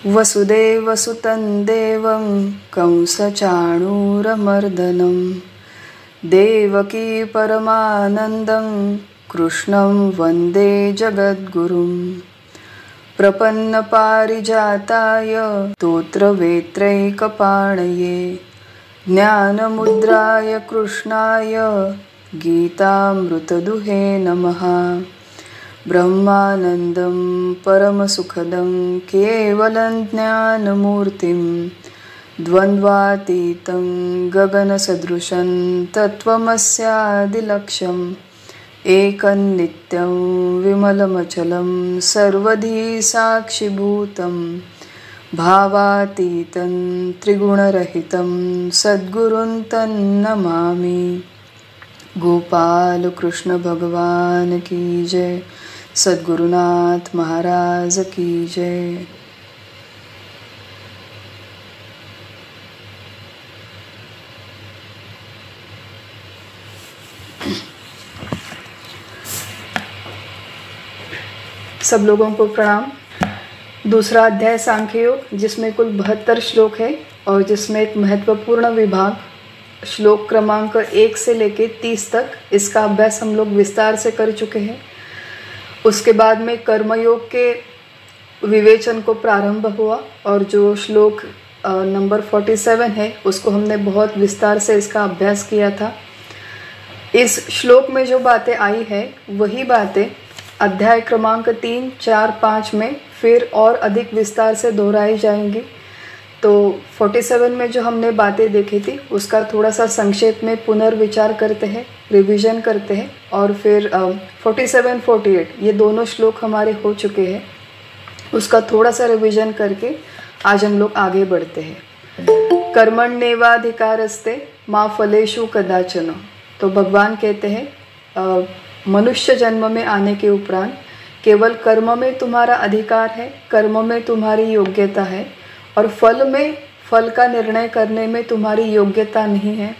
वसुदेवसुतं देवं कंसचाणूरमर्दनं देवकी परमानन्दं कृष्णं वन्दे जगद्गुरुं प्रपन्नपारिजाताय स्तोत्रवेत्रैकपाणये ज्ञानमुद्राय कृष्णाय गीतामृतदुहे नमः। ब्रह्मानन्दं परमसुखदं केवलं ज्ञानमूर्तिं द्वन्द्वातीतं गगनसदृशं तत्त्वमस्यादिलक्ष्यम् एकन्नित्यं विमलमचलं सर्वधी साक्षिभूतं भावातीतं त्रिगुणरहितं सद्गुरुं तन्नमामि। गोपाल कृष्ण भगवान की जय, सद्गुरुनाथ महाराज की जय। सब लोगों को प्रणाम। दूसरा अध्याय सांख्य योग, जिसमें कुल 72 श्लोक है और जिसमें एक महत्वपूर्ण विभाग श्लोक क्रमांक 1 से लेके 30 तक इसका अभ्यास हम लोग विस्तार से कर चुके हैं। उसके बाद में कर्मयोग के विवेचन को प्रारंभ हुआ और जो श्लोक नंबर 47 है उसको हमने बहुत विस्तार से इसका अभ्यास किया था। इस श्लोक में जो बातें आई है वही बातें अध्याय क्रमांक 3, 4, 5 में फिर और अधिक विस्तार से दोहराई जाएंगी। तो 47 में जो हमने बातें देखी थी उसका थोड़ा सा संक्षेप में पुनर्विचार करते हैं, रिवीजन करते हैं और फिर 47, 48 ये दोनों श्लोक हमारे हो चुके हैं, उसका थोड़ा सा रिवीजन करके आज हम लोग आगे बढ़ते हैं। कर्मण्येवाधिकारस्ते मा फलेषु कदाचन। तो भगवान कहते हैं मनुष्य जन्म में आने के उपरांत केवल कर्म में तुम्हारा अधिकार है, कर्म में तुम्हारी योग्यता है और फल का निर्णय करने में तुम्हारी योग्यता नहीं है।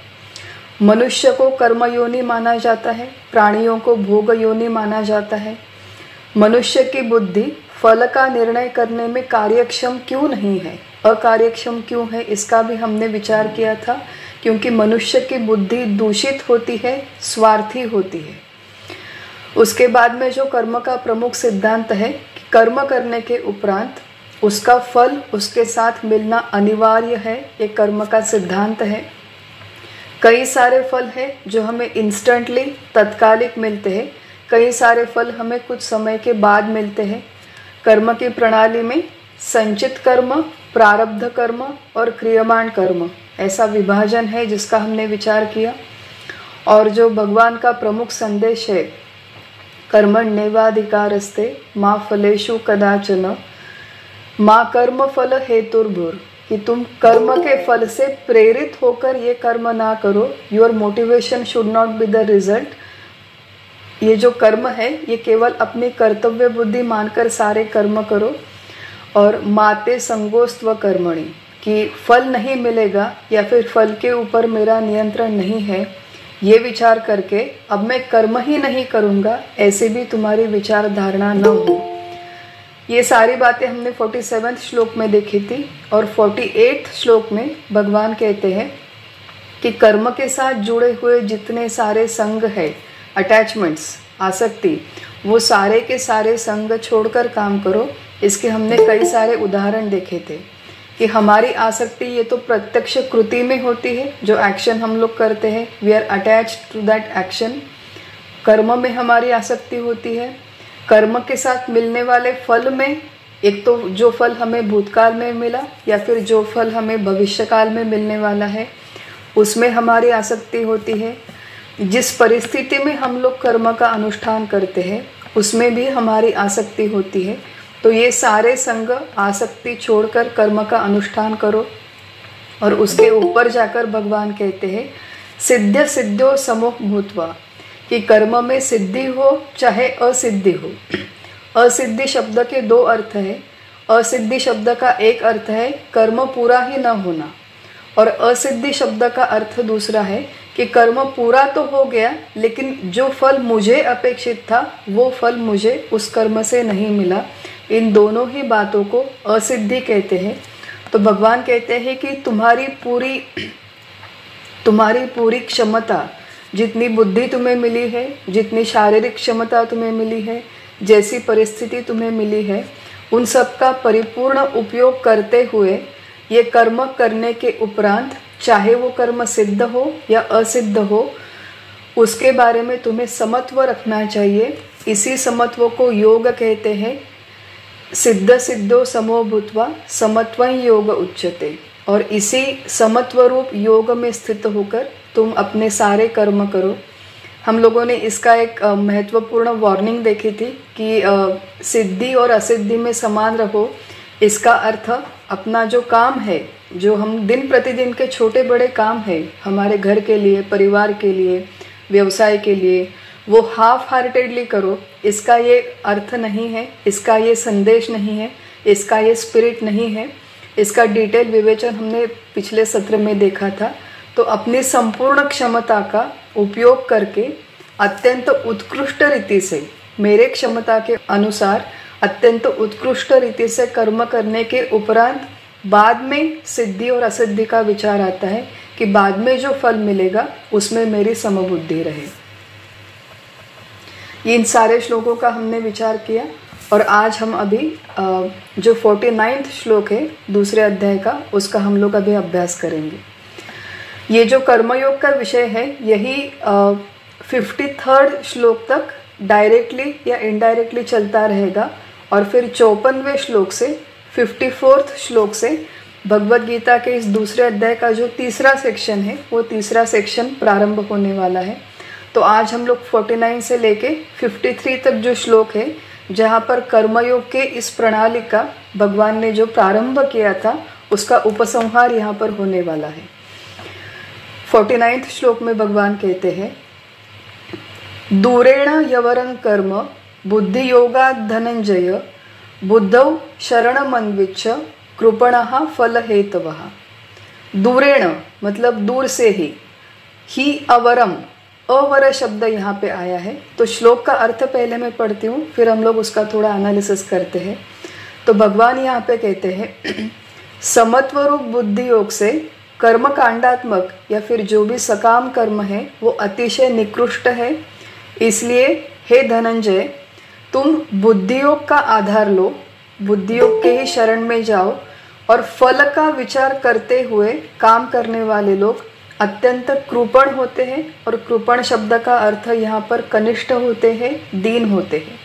मनुष्य को कर्म योनि माना जाता है, प्राणियों को भोग योनि माना जाता है। मनुष्य की बुद्धि फल का निर्णय करने में कार्यक्षम क्यों नहीं है, अकार्यक्षम क्यों है, इसका भी हमने विचार किया था। क्योंकि मनुष्य की बुद्धि दूषित होती है, स्वार्थी होती है। उसके बाद में जो कर्म का प्रमुख सिद्धांत है कि कर्म करने के उपरांत उसका फल उसके साथ मिलना अनिवार्य है, ये कर्म का सिद्धांत है। कई सारे फल हैं जो हमें इंस्टेंटली तत्कालिक मिलते हैं, कई सारे फल हमें कुछ समय के बाद मिलते हैं। कर्म की प्रणाली में संचित कर्म, प्रारब्ध कर्म और क्रियमाण कर्म ऐसा विभाजन है जिसका हमने विचार किया। और जो भगवान का प्रमुख संदेश है कर्मण्येवाधिकारस्ते मा फलेषु कदाचन माँ कर्म फल हेतुर्भुर, कि तुम कर्म के फल से प्रेरित होकर ये कर्म ना करो। Your motivation should not be the result. ये जो कर्म है ये केवल अपनी कर्तव्य बुद्धि मानकर सारे कर्म करो। और माते संगोस्त्व कर्मणि, कि फल नहीं मिलेगा या फिर फल के ऊपर मेरा नियंत्रण नहीं है, ये विचार करके अब मैं कर्म ही नहीं करूँगा, ऐसे भी तुम्हारी विचार धारणा न हो। ये सारी बातें हमने 47 श्लोक में देखी थी। और 48 श्लोक में भगवान कहते हैं कि कर्म के साथ जुड़े हुए जितने सारे संग है, अटैचमेंट्स, आसक्ति, वो सारे के सारे संग छोड़कर काम करो। इसके हमने कई सारे उदाहरण देखे थे कि हमारी आसक्ति ये तो प्रत्यक्ष कृति में होती है, जो एक्शन हम लोग करते हैं, we are attached to that action. कर्म में हमारी आसक्ति होती है। कर्म के साथ मिलने वाले फल में एक तो जो फल हमें भूतकाल में मिला या फिर जो फल हमें भविष्यकाल में मिलने वाला है, उसमें हमारी आसक्ति होती है। जिस परिस्थिति में हम लोग कर्म का अनुष्ठान करते हैं उसमें भी हमारी आसक्ति होती है। तो ये सारे संग, आसक्ति छोड़कर कर्म का अनुष्ठान करो। और उसके ऊपर जाकर भगवान कहते हैं सिद्ध सिद्ध्यो समो भूत्वा, कि कर्म में सिद्धि हो चाहे असिद्धि हो। असिद्धि शब्द के दो अर्थ है। असिद्धि शब्द का एक अर्थ है कर्म पूरा ही न होना, और असिद्धि शब्द का अर्थ दूसरा है कि कर्म पूरा तो हो गया लेकिन जो फल मुझे अपेक्षित था वो फल मुझे उस कर्म से नहीं मिला, इन दोनों ही बातों को असिद्धि कहते हैं। तो भगवान कहते हैं कि तुम्हारी पूरी क्षमता, जितनी बुद्धि तुम्हें मिली है, जितनी शारीरिक क्षमता तुम्हें मिली है, जैसी परिस्थिति तुम्हें मिली है, उन सब का परिपूर्ण उपयोग करते हुए ये कर्म करने के उपरांत, चाहे वो कर्म सिद्ध हो या असिद्ध हो, उसके बारे में तुम्हें समत्व रखना चाहिए। इसी समत्व को योग कहते हैं। सिद्ध सिद्धो समो भूत्वा समत्वं योग उच्यते। और इसी समत्व रूप योग में स्थित होकर तुम अपने सारे कर्म करो। हम लोगों ने इसका एक महत्वपूर्ण वार्निंग देखी थी कि सिद्धि और असिद्धि में समान रहो। इसका अर्थ अपना जो काम है, जो हम दिन प्रतिदिन के छोटे बड़े काम है, हमारे घर के लिए, परिवार के लिए, व्यवसाय के लिए, वो हाफ हार्टेडली करो। इसका ये अर्थ नहीं है, इसका ये संदेश नहीं है, इसका ये स्पिरिट नहीं है। इसका डिटेल विवेचन हमने पिछले सत्र में देखा था। तो अपनी संपूर्ण क्षमता का उपयोग करके अत्यंत उत्कृष्ट रीति से, मेरे क्षमता के अनुसार अत्यंत उत्कृष्ट रीति से कर्म करने के उपरांत बाद में सिद्धि और असिद्धि का विचार आता है कि बाद में जो फल मिलेगा उसमें मेरी समबुद्धि रहे। इन सारे श्लोकों का हमने विचार किया और आज हम अभी जो 49वां श्लोक है दूसरे अध्याय का, उसका हम लोग अभी अभ्यास करेंगे। ये जो कर्मयोग का विषय है यही 53rd श्लोक तक डायरेक्टली या इनडायरेक्टली चलता रहेगा और फिर 54वें श्लोक से 54th श्लोक से भगवद गीता के इस दूसरे अध्याय का जो तीसरा सेक्शन है वो तीसरा सेक्शन प्रारंभ होने वाला है। तो आज हम लोग 49 से लेके 53 तक जो श्लोक है, जहाँ पर कर्मयोग के इस प्रणाली का भगवान ने जो प्रारंभ किया था उसका उपसंहार यहाँ पर होने वाला है। 49वें श्लोक में भगवान कहते हैं, दूरेण यवरं कर्म बुद्धि योगा धनंजय बुद्धौ शरणमन्विच्छ कृपणः फल हेतवः। दूरेण मतलब दूर से ही अवरम, अवर शब्द यहाँ पे आया है। तो श्लोक का अर्थ पहले मैं पढ़ती हूँ, फिर हम लोग उसका थोड़ा एनालिसिस करते हैं। तो भगवान यहाँ पे कहते हैं, समत्व रूप बुद्धि योग से कर्म कांडात्मक या फिर जो भी सकाम कर्म है वो अतिशय निकृष्ट है। इसलिए हे धनंजय, तुम बुद्धि योग का आधार लो, बुद्धि योग के ही शरण में जाओ और फल का विचार करते हुए काम करने वाले लोग अत्यंत कृपण होते हैं। और कृपण शब्द का अर्थ यहाँ पर कनिष्ठ होते हैं, दीन होते हैं।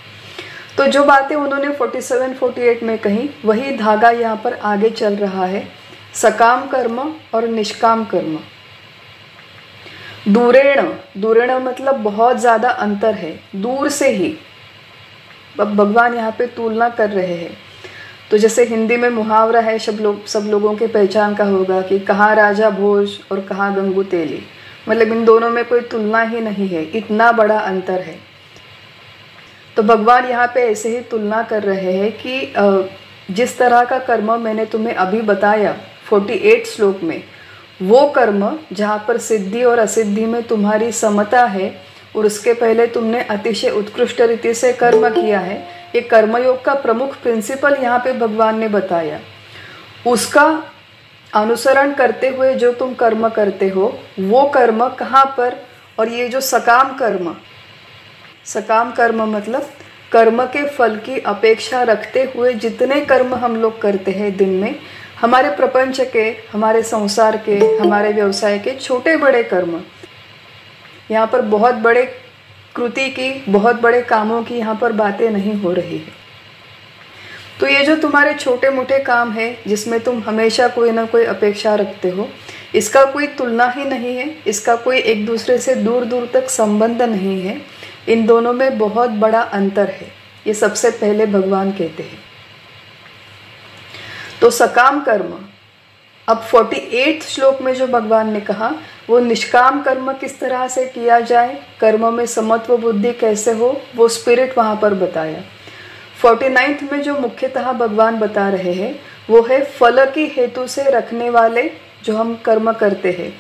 तो जो बातें उन्होंने 47-48 में कही वही धागा यहाँ पर आगे चल रहा है, सकाम कर्म और निष्काम कर्म। दूरेण मतलब बहुत ज़्यादा अंतर है, दूर से ही। अब भगवान यहाँ पे तुलना कर रहे हैं। तो जैसे हिंदी में मुहावरा है, सब लोगों के पहचान का होगा कि कहाँ राजा भोज और कहाँ गंगू तेली, मतलब इन दोनों में कोई तुलना ही नहीं है, इतना बड़ा अंतर है। तो भगवान यहाँ पे ऐसे ही तुलना कर रहे हैं कि जिस तरह का कर्म मैंने तुम्हें अभी बताया 48 श्लोक में, वो कर्म जहाँ पर सिद्धि और असिद्धि में तुम्हारी समता है और उसके पहले तुमने अतिशय उत्कृष्ट रीति से कर्म किया है, ये कर्मयोग का प्रमुख प्रिंसिपल यहाँ पे भगवान ने बताया। उसका अनुसरण करते हुए जो तुम कर्म करते हो वो कर्म कहाँ पर, और ये जो सकाम कर्म मतलब कर्म के फल की अपेक्षा रखते हुए जितने कर्म हम लोग करते हैं दिन में, हमारे प्रपंच के, हमारे संसार के, हमारे व्यवसाय के छोटे बड़े कर्म, यहाँ पर बहुत बड़े कृति की, बहुत बड़े कामों की यहाँ पर बातें नहीं हो रही है। तो ये जो तुम्हारे छोटे मोटे काम है जिसमें तुम हमेशा कोई ना कोई अपेक्षा रखते हो, इसका कोई तुलना ही नहीं है, इसका कोई एक दूसरे से दूर दूर तक संबंध नहीं है। इन दोनों में बहुत बड़ा अंतर है, ये सबसे पहले भगवान कहते हैं। तो सकाम कर्म, अब 48 श्लोक में जो भगवान ने कहा वो निष्काम कर्म किस तरह से किया जाए, कर्म में समत्व बुद्धि कैसे हो, वो स्पिरिट वहाँ पर बताया। 49 में जो मुख्यतः भगवान बता रहे हैं वो है फल की हेतु से रखने वाले जो हम कर्म करते हैं,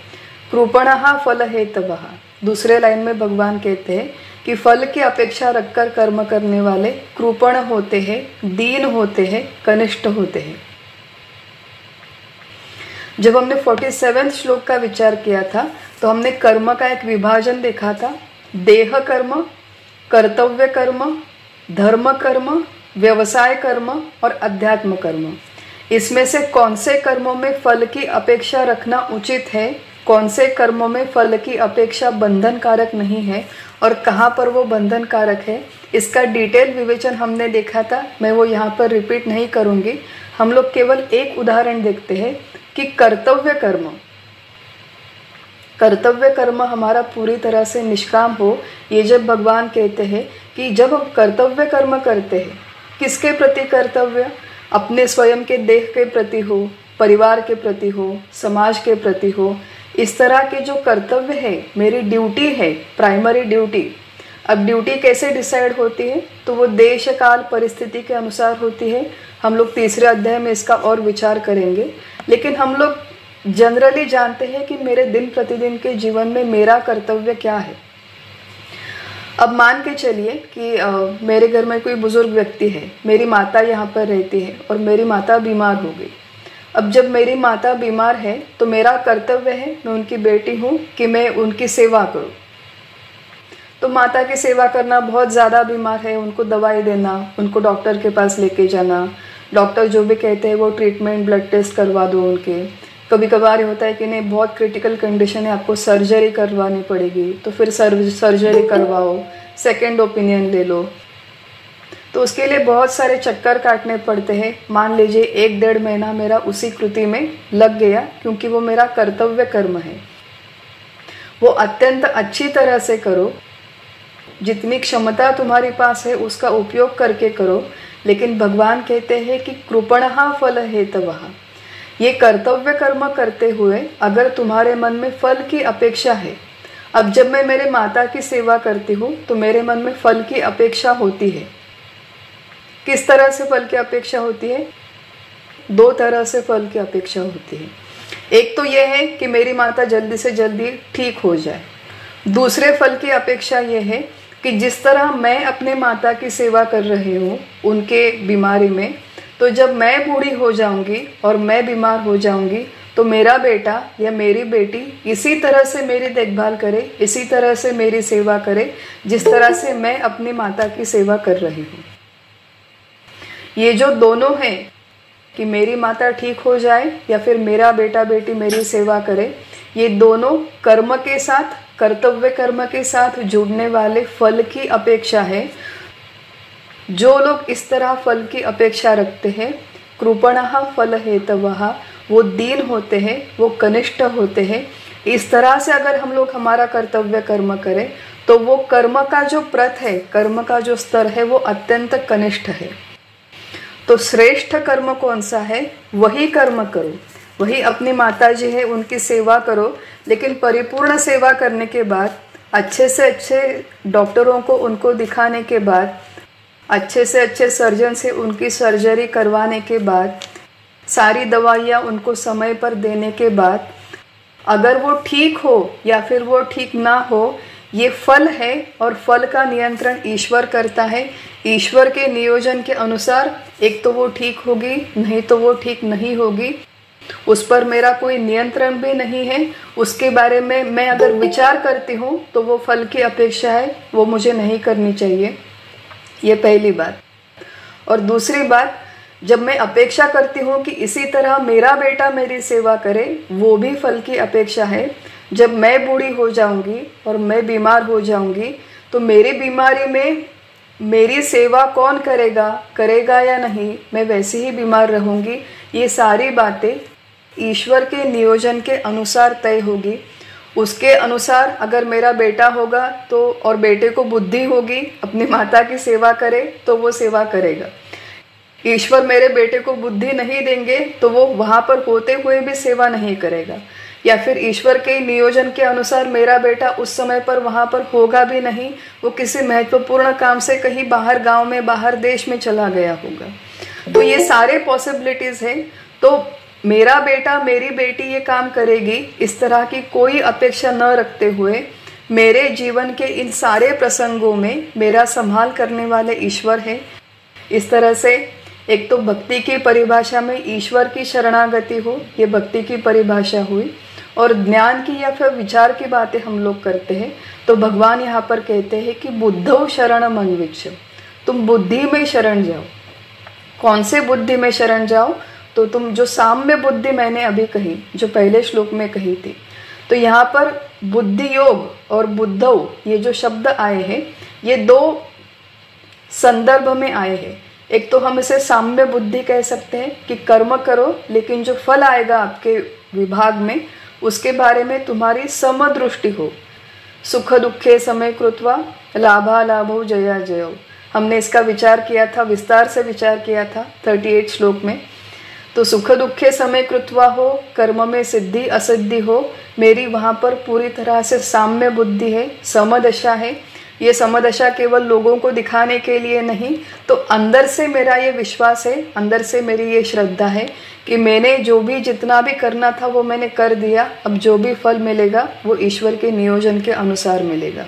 कृपणः फल हेतवः। दूसरे लाइन में भगवान कहते हैं कि फल की अपेक्षा रखकर कर्म करने वाले कृपण होते हैं, दीन होते हैं, कनिष्ठ होते हैं। जब हमने 47वें श्लोक का विचार किया था तो हमने कर्म का एक विभाजन देखा था, देह कर्म, कर्तव्य कर्म, धर्म कर्म, व्यवसाय कर्म और अध्यात्म कर्म। इसमें से कौन से कर्मों में फल की अपेक्षा रखना उचित है, कौन से कर्मों में फल की अपेक्षा बंधन कारक नहीं है और कहाँ पर वो बंधन कारक है, इसका डिटेल विवेचन हमने देखा था। मैं वो यहाँ पर रिपीट नहीं करूँगी। हम लोग केवल एक उदाहरण देखते हैं कि कर्तव्य कर्म हमारा पूरी तरह से निष्काम हो। ये जब भगवान कहते हैं कि जब हम कर्तव्य कर्म करते हैं, किसके प्रति कर्तव्य? अपने स्वयं के देह के प्रति हो, परिवार के प्रति हो, समाज के प्रति हो। इस तरह के जो कर्तव्य है, मेरी ड्यूटी है, प्राइमरी ड्यूटी। अब ड्यूटी कैसे डिसाइड होती है? तो वो देश काल परिस्थिति के अनुसार होती है। हम लोग तीसरे अध्याय में इसका और विचार करेंगे। लेकिन हम लोग जनरली जानते हैं कि मेरे दिन प्रतिदिन के जीवन में मेरा कर्तव्य क्या है। अब मान के चलिए कि मेरे घर में कोई बुजुर्ग व्यक्ति है, मेरी माता यहाँ पर रहती है और मेरी माता बीमार हो गई। अब जब मेरी माता बीमार है तो मेरा कर्तव्य है, मैं उनकी बेटी हूँ, कि मैं उनकी सेवा करूँ। तो माता की सेवा करना, बहुत ज़्यादा बीमार है, उनको दवाई देना, उनको डॉक्टर के पास लेके जाना, डॉक्टर जो भी कहते हैं वो ट्रीटमेंट, ब्लड टेस्ट करवा दो उनके। कभी कभार ये होता है कि नहीं, बहुत क्रिटिकल कंडीशन है, आपको सर्जरी करवानी पड़ेगी, तो फिर सर्जरी करवाओ, सेकेंड ओपिनियन ले लो। तो उसके लिए बहुत सारे चक्कर काटने पड़ते हैं। मान लीजिए 1-1.5 महीना मेरा उसी कृति में लग गया, क्योंकि वो मेरा कर्तव्य कर्म है। वो अत्यंत अच्छी तरह से करो, जितनी क्षमता तुम्हारे पास है उसका उपयोग करके करो। लेकिन भगवान कहते हैं कि कृपणः फल हेतवः। ये कर्तव्य कर्म करते हुए अगर तुम्हारे मन में फल की अपेक्षा है, अब जब मैं मेरे माता की सेवा करती हूँ तो मेरे मन में फल की अपेक्षा होती है। किस तरह से फल की अपेक्षा होती है? 2 तरह से फल की अपेक्षा होती है। एक तो यह है कि मेरी माता जल्दी से जल्दी ठीक हो जाए। दूसरे फल की अपेक्षा यह है कि जिस तरह मैं अपने माता की सेवा कर रही हूँ उनके बीमारी में, तो जब मैं बूढ़ी हो जाऊंगी और मैं बीमार हो जाऊंगी तो मेरा बेटा या मेरी बेटी इसी तरह से मेरी देखभाल करे, इसी तरह से मेरी सेवा करे जिस तरह से मैं अपनी माता की सेवा कर रही हूँ। ये जो दोनों हैं कि मेरी माता ठीक हो जाए या फिर मेरा बेटा बेटी मेरी सेवा करे, ये दोनों कर्म के साथ, कर्तव्य कर्म के साथ जुड़ने वाले फल की अपेक्षा है। जो लोग इस तरह फल की अपेक्षा रखते हैं, कृपणः फल हेतवः, वो दीन होते हैं, वो कनिष्ठ होते हैं। इस तरह से अगर हम लोग हमारा कर्तव्य कर्म करें तो वो कर्म का जो प्रथ है, कर्म का जो स्तर है, वो अत्यंत कनिष्ठ है। तो श्रेष्ठ कर्म कौन सा है? वही कर्म करो, वही अपनी माता जी है उनकी सेवा करो। लेकिन परिपूर्ण सेवा करने के बाद, अच्छे से अच्छे डॉक्टरों को उनको दिखाने के बाद, अच्छे से अच्छे सर्जन से उनकी सर्जरी करवाने के बाद, सारी दवाइयाँ उनको समय पर देने के बाद, अगर वो ठीक हो या फिर वो ठीक ना हो, ये फल है और फल का नियंत्रण ईश्वर करता है। ईश्वर के नियोजन के अनुसार एक तो वो ठीक होगी, नहीं तो वो ठीक नहीं होगी। उस पर मेरा कोई नियंत्रण भी नहीं है। उसके बारे में मैं अगर विचार करती हूँ तो वो फल की अपेक्षा है, वो मुझे नहीं करनी चाहिए। ये पहली बात। और दूसरी बात, जब मैं अपेक्षा करती हूँ कि इसी तरह मेरा बेटा मेरी सेवा करे, वो भी फल की अपेक्षा है। जब मैं बूढ़ी हो जाऊंगी और मैं बीमार हो जाऊंगी तो मेरी बीमारी में मेरी सेवा कौन करेगा या नहीं, मैं वैसे ही बीमार रहूंगी। ये सारी बातें ईश्वर के नियोजन के अनुसार तय होगी। उसके अनुसार अगर मेरा बेटा होगा तो, और बेटे को बुद्धि होगी, अपनी माता की सेवा करे तो वो सेवा करेगा। ईश्वर मेरे बेटे को बुद्धि नहीं देंगे तो वो वहाँ पर होते हुए भी सेवा नहीं करेगा। या फिर ईश्वर के नियोजन के अनुसार मेरा बेटा उस समय पर वहाँ पर होगा भी नहीं, वो किसी महत्वपूर्ण काम से कहीं बाहर गांव में, बाहर देश में चला गया होगा। तो ये सारे पॉसिबिलिटीज़ हैं। तो मेरा बेटा मेरी बेटी ये काम करेगी, इस तरह की कोई अपेक्षा न रखते हुए मेरे जीवन के इन सारे प्रसंगों में मेरा संभाल करने वाले ईश्वर है। इस तरह से एक तो भक्ति की परिभाषा में ईश्वर की शरणागति हो, ये भक्ति की परिभाषा हुई। और ज्ञान की या फिर विचार की बातें हम लोग करते हैं तो भगवान यहाँ पर कहते हैं कि बुद्धौ शरणम अन्विच्छ, तुम बुद्धि में शरण जाओ। कौन से बुद्धि में शरण जाओ? तो तुम जो साम्य बुद्धि मैंने अभी कही, जो पहले श्लोक में कही थी, तो यहाँ पर बुद्धि योग और बुद्धौ ये जो शब्द आए हैं ये दो संदर्भ में आए हैं। एक तो हम इसे साम्य बुद्धि कह सकते हैं कि कर्म करो लेकिन जो फल आएगा आपके विभाग में उसके बारे में तुम्हारी समदृष्टि हो। सुख दुखे समय कृत्वा लाभा लाभो जया जयो, हमने इसका विचार किया था, विस्तार से विचार किया था 38 श्लोक में। तो सुख दुखे समय कृत्वा हो, कर्म में सिद्धि असिद्धि हो, मेरी वहाँ पर पूरी तरह से साम्य बुद्धि है, समदशा है। ये समदशा केवल लोगों को दिखाने के लिए नहीं, तो अंदर से मेरा ये विश्वास है, अंदर से मेरी ये श्रद्धा है कि मैंने जो भी जितना भी करना था वो मैंने कर दिया, अब जो भी फल मिलेगा वो ईश्वर के नियोजन के अनुसार मिलेगा।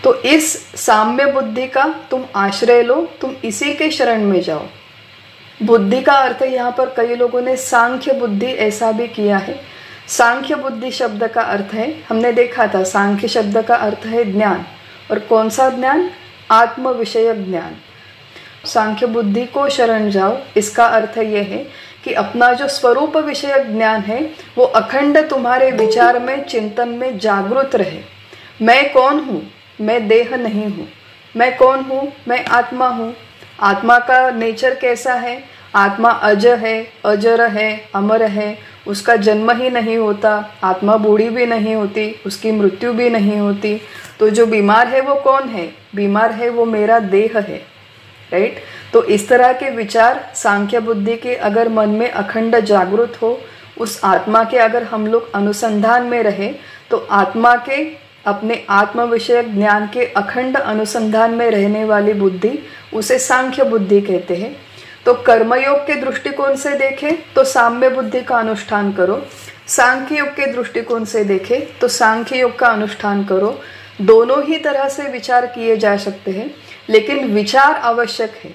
तो इस साम्य बुद्धि का तुम आश्रय लो, तुम इसी के शरण में जाओ। बुद्धि का अर्थ यहाँ पर कई लोगों ने सांख्य बुद्धि ऐसा भी किया है। सांख्य बुद्धि शब्द का अर्थ है, हमने देखा था सांख्य शब्द का अर्थ है ज्ञान, और कौन सा ज्ञान? आत्म विषयक ज्ञान। सांख्य बुद्धि को शरण जाओ, इसका अर्थ यह है कि अपना जो स्वरूप विषयक ज्ञान है वो अखंड तुम्हारे विचार में, चिंतन में जागृत रहे। मैं कौन हूँ? मैं देह नहीं हूँ। मैं कौन हूँ? मैं आत्मा हूँ। आत्मा का नेचर कैसा है? आत्मा अज है, अजर है, अमर है, उसका जन्म ही नहीं होता, आत्मा बूढ़ी भी नहीं होती, उसकी मृत्यु भी नहीं होती। तो जो बीमार है वो कौन है? बीमार है वो मेरा देह है, राइट। तो इस तरह के विचार सांख्य बुद्धि के अगर मन में अखंड जागृत हो, उस आत्मा के अगर हम लोग अनुसंधान में रहे, तो आत्मा के अपने आत्म विषयक ज्ञान के अखंड अनुसंधान में रहने वाली बुद्धि, उसे सांख्य बुद्धि कहते हैं। तो कर्मयोग के दृष्टिकोण से देखें तो साम्य बुद्धि का अनुष्ठान करो, सांख्य योग के दृष्टिकोण से देखें तो सांख्य योग का अनुष्ठान करो। दोनों ही तरह से विचार किए जा सकते हैं, लेकिन विचार आवश्यक है।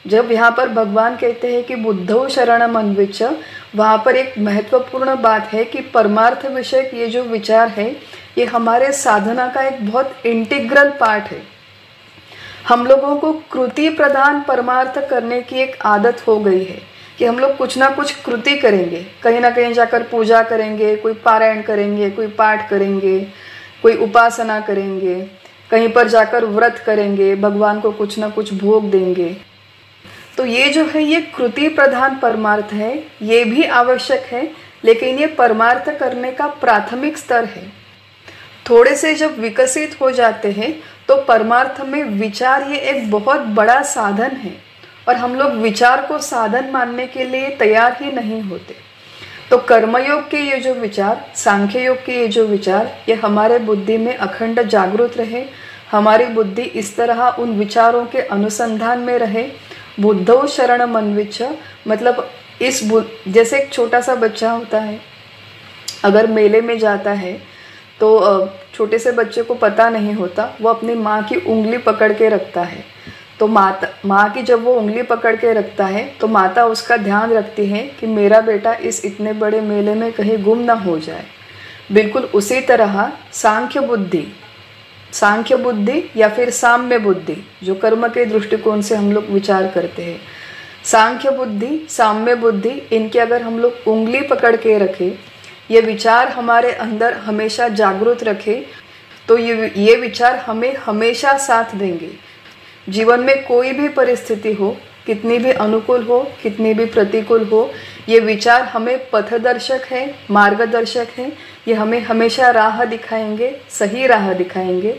जब यहाँ पर भगवान कहते हैं कि बुद्धौ शरणम अन्विच्छ, वहाँ पर एक महत्वपूर्ण बात है कि परमार्थ विषयक ये जो विचार है ये हमारे साधना का एक बहुत इंटीग्रल पार्ट है। हम लोगों को कृति प्रधान परमार्थ करने की एक आदत हो गई है कि हम लोग कुछ ना कुछ कृति करेंगे, कहीं ना कहीं जाकर पूजा करेंगे, कोई पारायण करेंगे, कोई पाठ करेंगे, कोई उपासना करेंगे, कहीं पर जाकर व्रत करेंगे, भगवान को कुछ ना कुछ भोग देंगे। तो ये जो है ये कृति प्रधान परमार्थ है, ये भी आवश्यक है, लेकिन ये परमार्थ करने का प्राथमिक स्तर है। थोड़े से जब विकसित हो जाते हैं तो परमार्थ में विचार ये एक बहुत बड़ा साधन है, और हम लोग विचार को साधन मानने के लिए तैयार ही नहीं होते। तो कर्मयोग के ये जो विचार, सांख्य योग के ये जो विचार, ये हमारे बुद्धि में अखंड जागृत रहे, हमारी बुद्धि इस तरह उन विचारों के अनुसंधान में रहे। बुद्धौ शरणम अन्विच्छ मतलब जैसे एक छोटा सा बच्चा होता है, अगर मेले में जाता है तो छोटे से बच्चे को पता नहीं होता, वो अपनी माँ की उंगली पकड़ के रखता है। तो माँ की जब वो उंगली पकड़ के रखता है तो माता उसका ध्यान रखती है कि मेरा बेटा इस इतने बड़े मेले में कहीं गुम ना हो जाए। बिल्कुल उसी तरह सांख्य बुद्धि या फिर साम्य बुद्धि, जो कर्म के दृष्टिकोण से हम लोग विचार करते हैं, सांख्य बुद्धि, साम्य बुद्धि, इनके अगर हम लोग उंगली पकड़ के रखें, ये विचार हमारे अंदर हमेशा जागृत रखे, तो ये विचार हमें हमेशा साथ देंगे। जीवन में कोई भी परिस्थिति हो, कितनी भी अनुकूल हो, कितनी भी प्रतिकूल हो, ये विचार हमें पथदर्शक है, मार्गदर्शक है, ये हमें हमेशा राह दिखाएंगे, सही राह दिखाएंगे।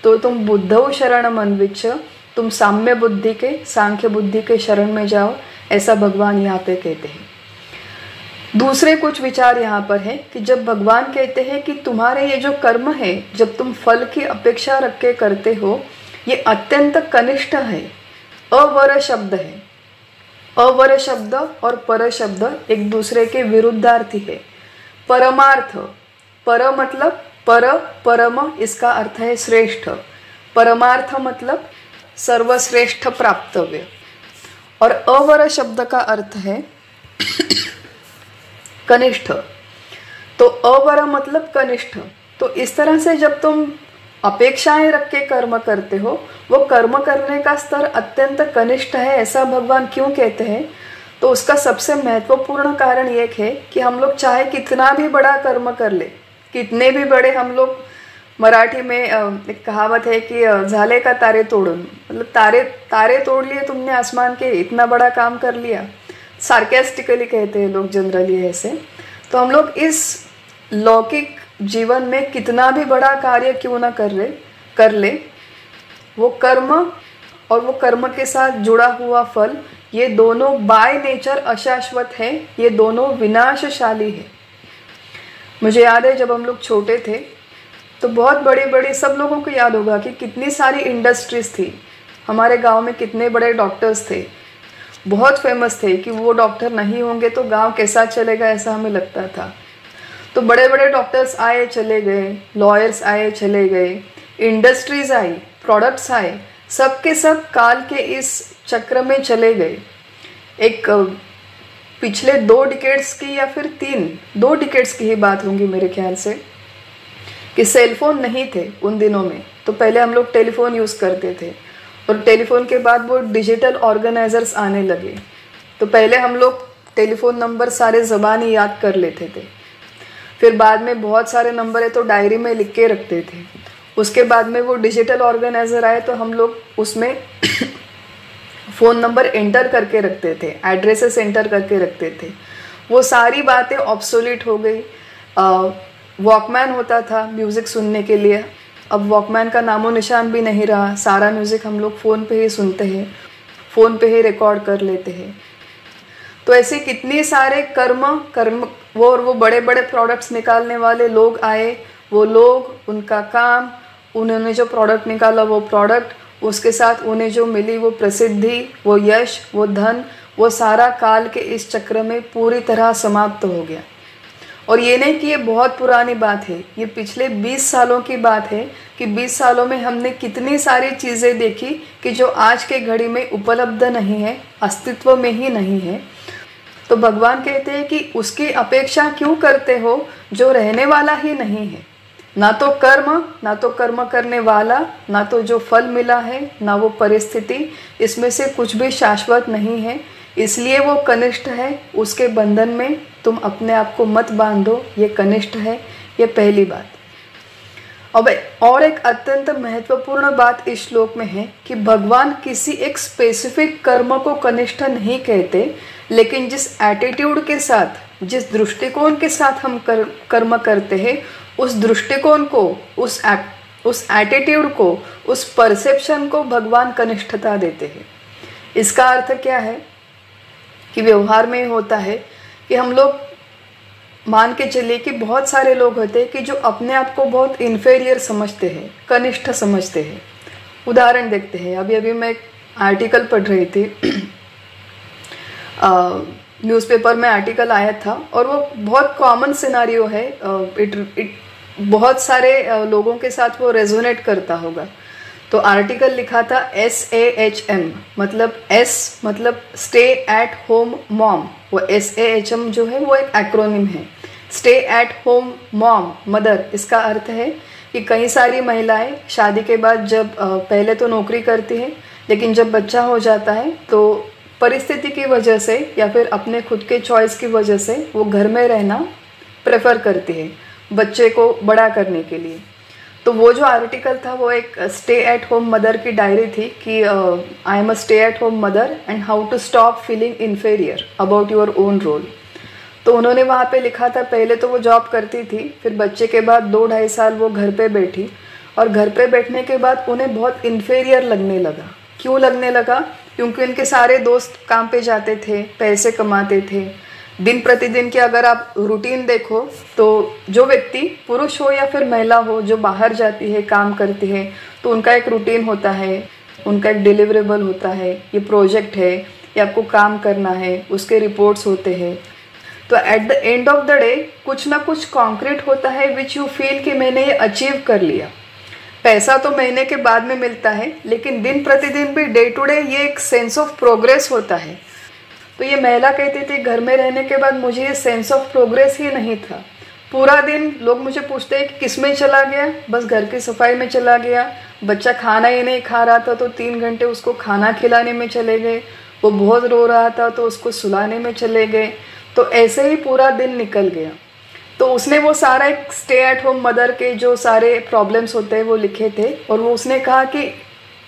तो तुम बुद्धौ शरणम अन्विच्छ, तुम साम्य बुद्धि के, सांख्य बुद्धि के शरण में जाओ, ऐसा भगवान यहाँ पे कहते हैं। दूसरे कुछ विचार यहाँ पर है कि जब भगवान कहते हैं कि तुम्हारे ये जो कर्म है, जब तुम फल की अपेक्षा रख के करते हो, ये अत्यंत कनिष्ठ है, अवर शब्द है। अवर शब्द और पर शब्द एक दूसरे के विरुद्धार्थी है। परमार्थ, पर मतलब पर, परम इसका अर्थ है श्रेष्ठ, परमार्थ मतलब सर्वश्रेष्ठ प्राप्तव्य, और अवर शब्द का अर्थ है कनिष्ठ। तो अवर मतलब कनिष्ठ। तो इस तरह से जब तुम अपेक्षाएं रख के कर्म करते हो, वो कर्म करने का स्तर अत्यंत कनिष्ठ है, ऐसा भगवान क्यों कहते हैं? तो उसका सबसे महत्वपूर्ण कारण ये है कि हम लोग चाहे कितना भी बड़ा कर्म कर ले, कितने भी बड़े हम लोग, मराठी में एक कहावत है कि झाले का तारे तोड़न, मतलब तारे तोड़ लिए तुमने आसमान के, इतना बड़ा काम कर लिया, सार्केस्टिकली कहते हैं लोग जनरली ऐसे। तो हम लोग इस लौकिक जीवन में कितना भी बड़ा कार्य क्यों ना कर ले, वो कर्म और वो कर्म के साथ जुड़ा हुआ फल, ये दोनों बाय नेचर अशाश्वत है, ये दोनों विनाशशाली है। मुझे याद है जब हम लोग छोटे थे तो बहुत बड़ी बड़ी, सब लोगों को याद होगा कि कितनी सारी इंडस्ट्रीज थी हमारे गांव में, कितने बड़े डॉक्टर्स थे, बहुत फेमस थे कि वो डॉक्टर नहीं होंगे तो गांव कैसा चलेगा, ऐसा हमें लगता था। तो बड़े बड़े डॉक्टर्स आए चले गए, लॉयर्स आए चले गए, इंडस्ट्रीज आई, प्रोडक्ट्स आए, सब के सब काल के इस चक्र में चले गए। एक पिछले 2 डिकेड्स की या फिर 2 डिकेड्स की ही बात होंगी मेरे ख्याल से, कि सेलफोन नहीं थे उन दिनों में। तो पहले हम लोग टेलीफोन यूज़ करते थे, और टेलीफोन के बाद वो डिजिटल ऑर्गेनाइजर्स आने लगे। तो पहले हम लोग टेलीफोन नंबर सारे ज़बानी याद कर लेते थे, फिर बाद में बहुत सारे नंबर है तो डायरी में लिख के रखते थे। उसके बाद में वो डिजिटल ऑर्गेनाइजर आए तो हम लोग उसमें फ़ोन नंबर एंटर करके रखते थे, एड्रेसेस एंटर करके रखते थे। वो सारी बातें ऑब्सोलीट हो गई। वॉकमैन होता था म्यूज़िक सुनने के लिए, अब वॉकमैन का नामो निशान भी नहीं रहा, सारा म्यूज़िक हम लोग फ़ोन पे ही सुनते हैं, फ़ोन पे ही रिकॉर्ड कर लेते हैं। तो ऐसे कितने सारे कर्म वो बड़े बड़े प्रोडक्ट्स निकालने वाले लोग आए, वो लोग, उनका काम, उन्होंने जो प्रोडक्ट निकाला वो प्रोडक्ट, उसके साथ उन्हें जो मिली वो प्रसिद्धि, वो यश, वो धन, वो सारा काल के इस चक्र में पूरी तरह समाप्त हो गया। और ये नहीं कि ये बहुत पुरानी बात है, ये पिछले 20 सालों की बात है कि 20 सालों में हमने कितनी सारी चीज़ें देखी कि जो आज के घड़ी में उपलब्ध नहीं है, अस्तित्व में ही नहीं है। तो भगवान कहते हैं कि उसकी अपेक्षा क्यों करते हो जो रहने वाला ही नहीं है। ना तो कर्म करने वाला, ना तो जो फल मिला है, ना वो परिस्थिति, इसमें से कुछ भी शाश्वत नहीं है, इसलिए वो कनिष्ठ है। उसके बंधन में तुम अपने आप को मत बांधो, ये कनिष्ठ है, ये पहली बात। अब और एक अत्यंत महत्वपूर्ण बात इस श्लोक में है कि भगवान किसी एक स्पेसिफिक कर्म को कनिष्ठ नहीं कहते, लेकिन जिस एटीट्यूड के साथ, जिस दृष्टिकोण के साथ हम कर्म करते हैं, उस दृष्टिकोण को, उस एटीट्यूड को, उस परसेप्शन को भगवान कनिष्ठता देते हैं। इसका अर्थ क्या है कि व्यवहार में होता है कि हम लोग मान के चलिए कि बहुत सारे लोग होते हैं कि जो अपने आप को बहुत इन्फेरियर समझते हैं, कनिष्ठ समझते हैं। उदाहरण देखते हैं, अभी अभी मैं एक आर्टिकल पढ़ रही थी, न्यूज़पेपर में आर्टिकल आया था, और वो बहुत कॉमन सिनारियो है, बहुत सारे लोगों के साथ वो रेजोनेट करता होगा। तो आर्टिकल लिखा था SAHM, मतलब S मतलब स्टे एट होम मॉम। वो SAHM जो है वो एक एक्रोनिम है, stay at home mom, mother. इसका अर्थ है कि कई सारी महिलाएं शादी के बाद जब पहले तो नौकरी करती हैं, लेकिन जब बच्चा हो जाता है तो परिस्थिति की वजह से या फिर अपने खुद के चॉइस की वजह से वो घर में रहना प्रेफर करती है बच्चे को बड़ा करने के लिए। तो वो जो आर्टिकल था वो एक स्टे एट होम मदर की डायरी थी कि I am a stay at home mother and how to stop feeling inferior about your own role. तो उन्होंने वहाँ पे लिखा था, पहले तो वो जॉब करती थी, फिर बच्चे के बाद 2-2.5 साल वो घर पे बैठी, और घर पे बैठने के बाद उन्हें बहुत इन्फेरियर लगने लगा। क्यों लगने लगा? क्योंकि उनके सारे दोस्त काम पे जाते थे, पैसे कमाते थे। दिन प्रतिदिन के अगर आप रूटीन देखो तो जो व्यक्ति, पुरुष हो या फिर महिला हो, जो बाहर जाती है, काम करती है, तो उनका एक रूटीन होता है, उनका एक डिलीवरेबल होता है, ये प्रोजेक्ट है, ये आपको काम करना है, उसके रिपोर्ट्स होते हैं। तो at the end of the day कुछ ना कुछ कॉन्क्रीट होता है विच यू फील कि मैंने ये अचीव कर लिया। पैसा तो महीने के बाद में मिलता है, लेकिन दिन प्रतिदिन भी डे टू डे ये एक सेंस ऑफ प्रोग्रेस होता है। तो ये महिला कहती थी घर में रहने के बाद मुझे ये सेंस ऑफ प्रोग्रेस ही नहीं था। पूरा दिन लोग मुझे पूछते हैं कि किस में चला गया, बस घर की सफाई में चला गया। बच्चा खाना ही नहीं खा रहा था तो 3 घंटे उसको खाना खिलाने में चले गए। वो बहुत रो रहा था तो उसको सुलाने में चले गए। तो ऐसे ही पूरा दिन निकल गया। तो उसने वो सारा एक स्टे एट होम मदर के जो सारे प्रॉब्लम्स होते हैं वो लिखे थे, और वो उसने कहा कि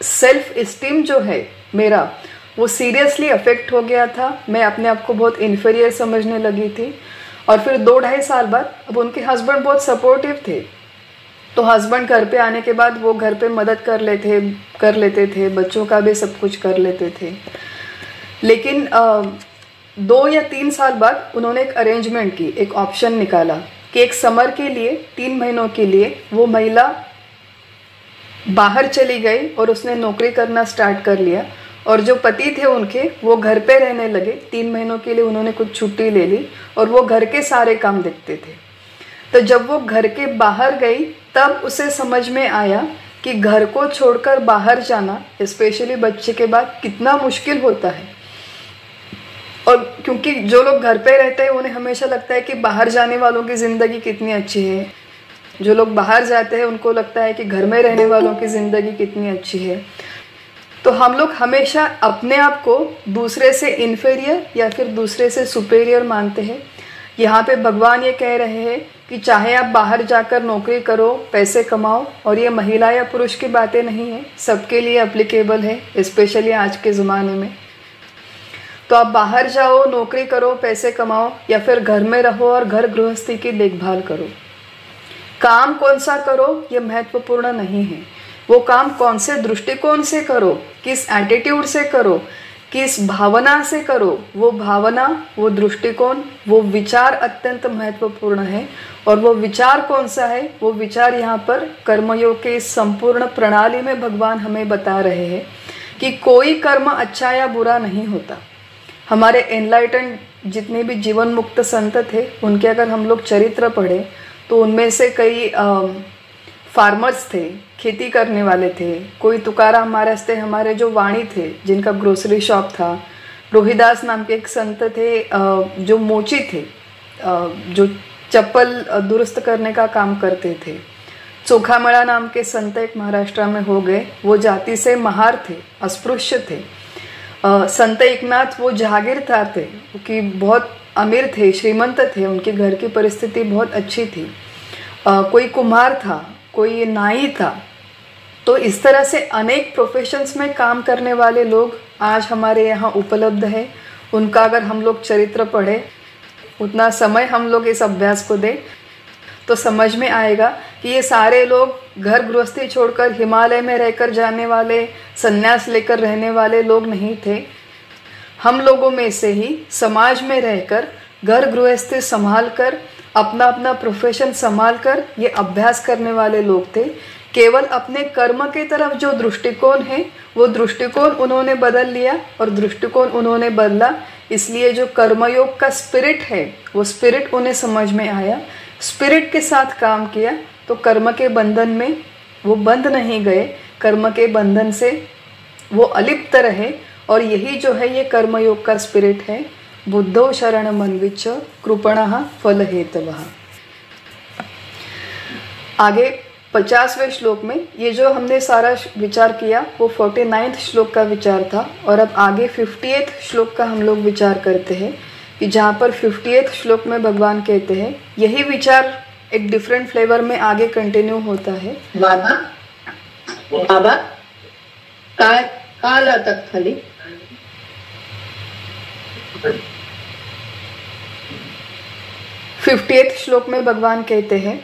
सेल्फ इस्टीम जो है मेरा वो सीरियसली अफेक्ट हो गया था। मैं अपने आप को बहुत इन्फीरियर समझने लगी थी। और फिर 2-2.5 साल बाद अब उनके हस्बैंड बहुत सपोर्टिव थे, तो हस्बैंड घर पे आने के बाद वो घर पे मदद कर लेते थे, बच्चों का भी सब कुछ कर लेते थे। लेकिन 2 या 3 साल बाद उन्होंने एक अरेंजमेंट की, एक ऑप्शन निकाला कि एक समर के लिए 3 महीनों के लिए वो महिला बाहर चली गई और उसने नौकरी करना स्टार्ट कर लिया, और जो पति थे उनके वो घर पे रहने लगे। 3 महीनों के लिए उन्होंने कुछ छुट्टी ले ली और वो घर के सारे काम देखते थे। तो जब वो घर के बाहर गई तब उसे समझ में आया कि घर को छोड़कर बाहर जाना, स्पेशली बच्चे के बाद, कितना मुश्किल होता है। और क्योंकि जो लोग घर पे रहते हैं उन्हें हमेशा लगता है कि बाहर जाने वालों की ज़िंदगी कितनी अच्छी है, जो लोग बाहर जाते हैं उनको लगता है कि घर में रहने वालों की ज़िंदगी कितनी अच्छी है। तो हम लोग हमेशा अपने आप को दूसरे से इन्फीरियर या फिर दूसरे से सुपेरियर मानते हैं। यहाँ पे भगवान ये कह रहे हैं कि चाहे आप बाहर जाकर नौकरी करो, पैसे कमाओ, और ये महिला या पुरुष की बातें नहीं है, सबके लिए एप्लीकेबल है, स्पेशली आज के ज़माने में। तो आप बाहर जाओ, नौकरी करो, पैसे कमाओ, या फिर घर में रहो और घर गृहस्थी की देखभाल करो। काम कौन सा करो ये महत्वपूर्ण नहीं है, वो काम कौन से दृष्टिकोण से करो, किस एटीट्यूड से करो, किस भावना से करो, वो भावना, वो दृष्टिकोण, वो विचार अत्यंत महत्वपूर्ण है। और वो विचार कौन सा है? वो विचार यहाँ पर कर्मयोग के इस संपूर्ण प्रणाली में भगवान हमें बता रहे हैं कि कोई कर्म अच्छा या बुरा नहीं होता। हमारे एनलाइटन जितने भी जीवन मुक्त संत थे उनके अगर हम लोग चरित्र पढ़े तो उनमें से कई फार्मर्स थे, खेती करने वाले थे। कोई तुकाराम महाराज थे हमारे जो वाणी थे, जिनका ग्रोसरी शॉप था। रोहिदास नाम के एक संत थे जो मोची थे, जो चप्पल दुरुस्त करने का काम करते थे। चोखामड़ा नाम के संत एक महाराष्ट्र में हो गए, वो जाति से महार थे, अस्पृश्य थे। संत एकनाथ वो जागीरदार थे, क्योंकि बहुत अमीर थे, श्रीमंत थे, उनके घर की परिस्थिति बहुत अच्छी थी। कोई कुम्हार था, कोई नाई था। तो इस तरह से अनेक प्रोफेशंस में काम करने वाले लोग आज हमारे यहाँ उपलब्ध है। उनका अगर हम लोग चरित्र पढ़े, उतना समय हम लोग इस अभ्यास को दें, तो समझ में आएगा कि ये सारे लोग घर गृहस्थी छोड़कर हिमालय में रहकर जाने वाले, संन्यास लेकर रहने वाले लोग नहीं थे। हम लोगों में से ही समाज में रहकर घर गृहस्थी संभाल कर, अपना अपना प्रोफेशन संभाल कर ये अभ्यास करने वाले लोग थे। केवल अपने कर्म के तरफ जो दृष्टिकोण है वो दृष्टिकोण उन्होंने बदल लिया, और दृष्टिकोण उन्होंने बदला इसलिए जो कर्मयोग का स्पिरिट है वो स्पिरिट उन्हें समझ में आया। स्पिरिट के साथ काम किया तो कर्म के बंधन में वो बंध नहीं गए, कर्म के बंधन से वो अलिप्त रहे। और यही जो है ये कर्मयोग का स्पिरिट है। बुद्धो शरण मन्विच कृपणः फल हेतवः। आगे 50वें श्लोक में ये जो हमने सारा विचार किया वो 49th श्लोक का विचार था, और अब आगे 50th श्लोक का हम लोग विचार करते हैं कि जहाँ पर 50th श्लोक में भगवान कहते हैं यही विचार एक डिफरेंट फ्लेवर में आगे कंटिन्यू होता है। बाबा काल तक खाली 50th श्लोक में भगवान कहते हैं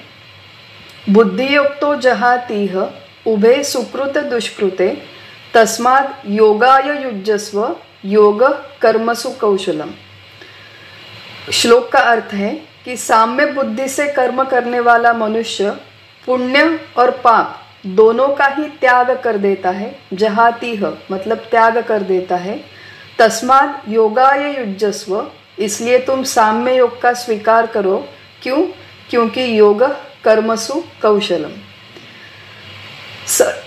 बुद्धियुक्तो जहातीह उभे सुकृत दुष्कृते तस्माद् योगाय युज्यस्व योग कर्मसु कौशलम। श्लोक का अर्थ है कि साम्य बुद्धि से कर्म करने वाला मनुष्य पुण्य और पाप दोनों का ही त्याग कर देता है। जहातीह मतलब त्याग कर देता है। तस्माद् योगाय युज्यस्व इसलिए तुम साम्य योग का स्वीकार करो। क्यों? क्योंकि योग कर्मसु कौशलम।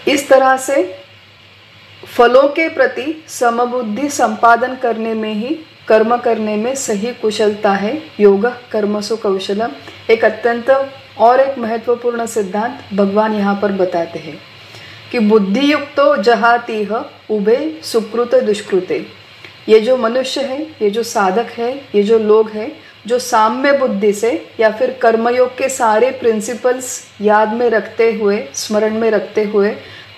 इस तरह से फलों के प्रति समबुद्धि संपादन करने में ही कर्म करने में सही कुशलता है। योग कर्मसु कौशलम एक अत्यंत और एक महत्वपूर्ण सिद्धांत भगवान यहाँ पर बताते हैं कि बुद्धि युक्तो जहातीह उभे सुकृत दुष्कृते। ये जो मनुष्य है, ये जो साधक है, ये जो लोग हैं जो साम्य बुद्धि से या फिर कर्मयोग के सारे प्रिंसिपल्स याद में रखते हुए, स्मरण में रखते हुए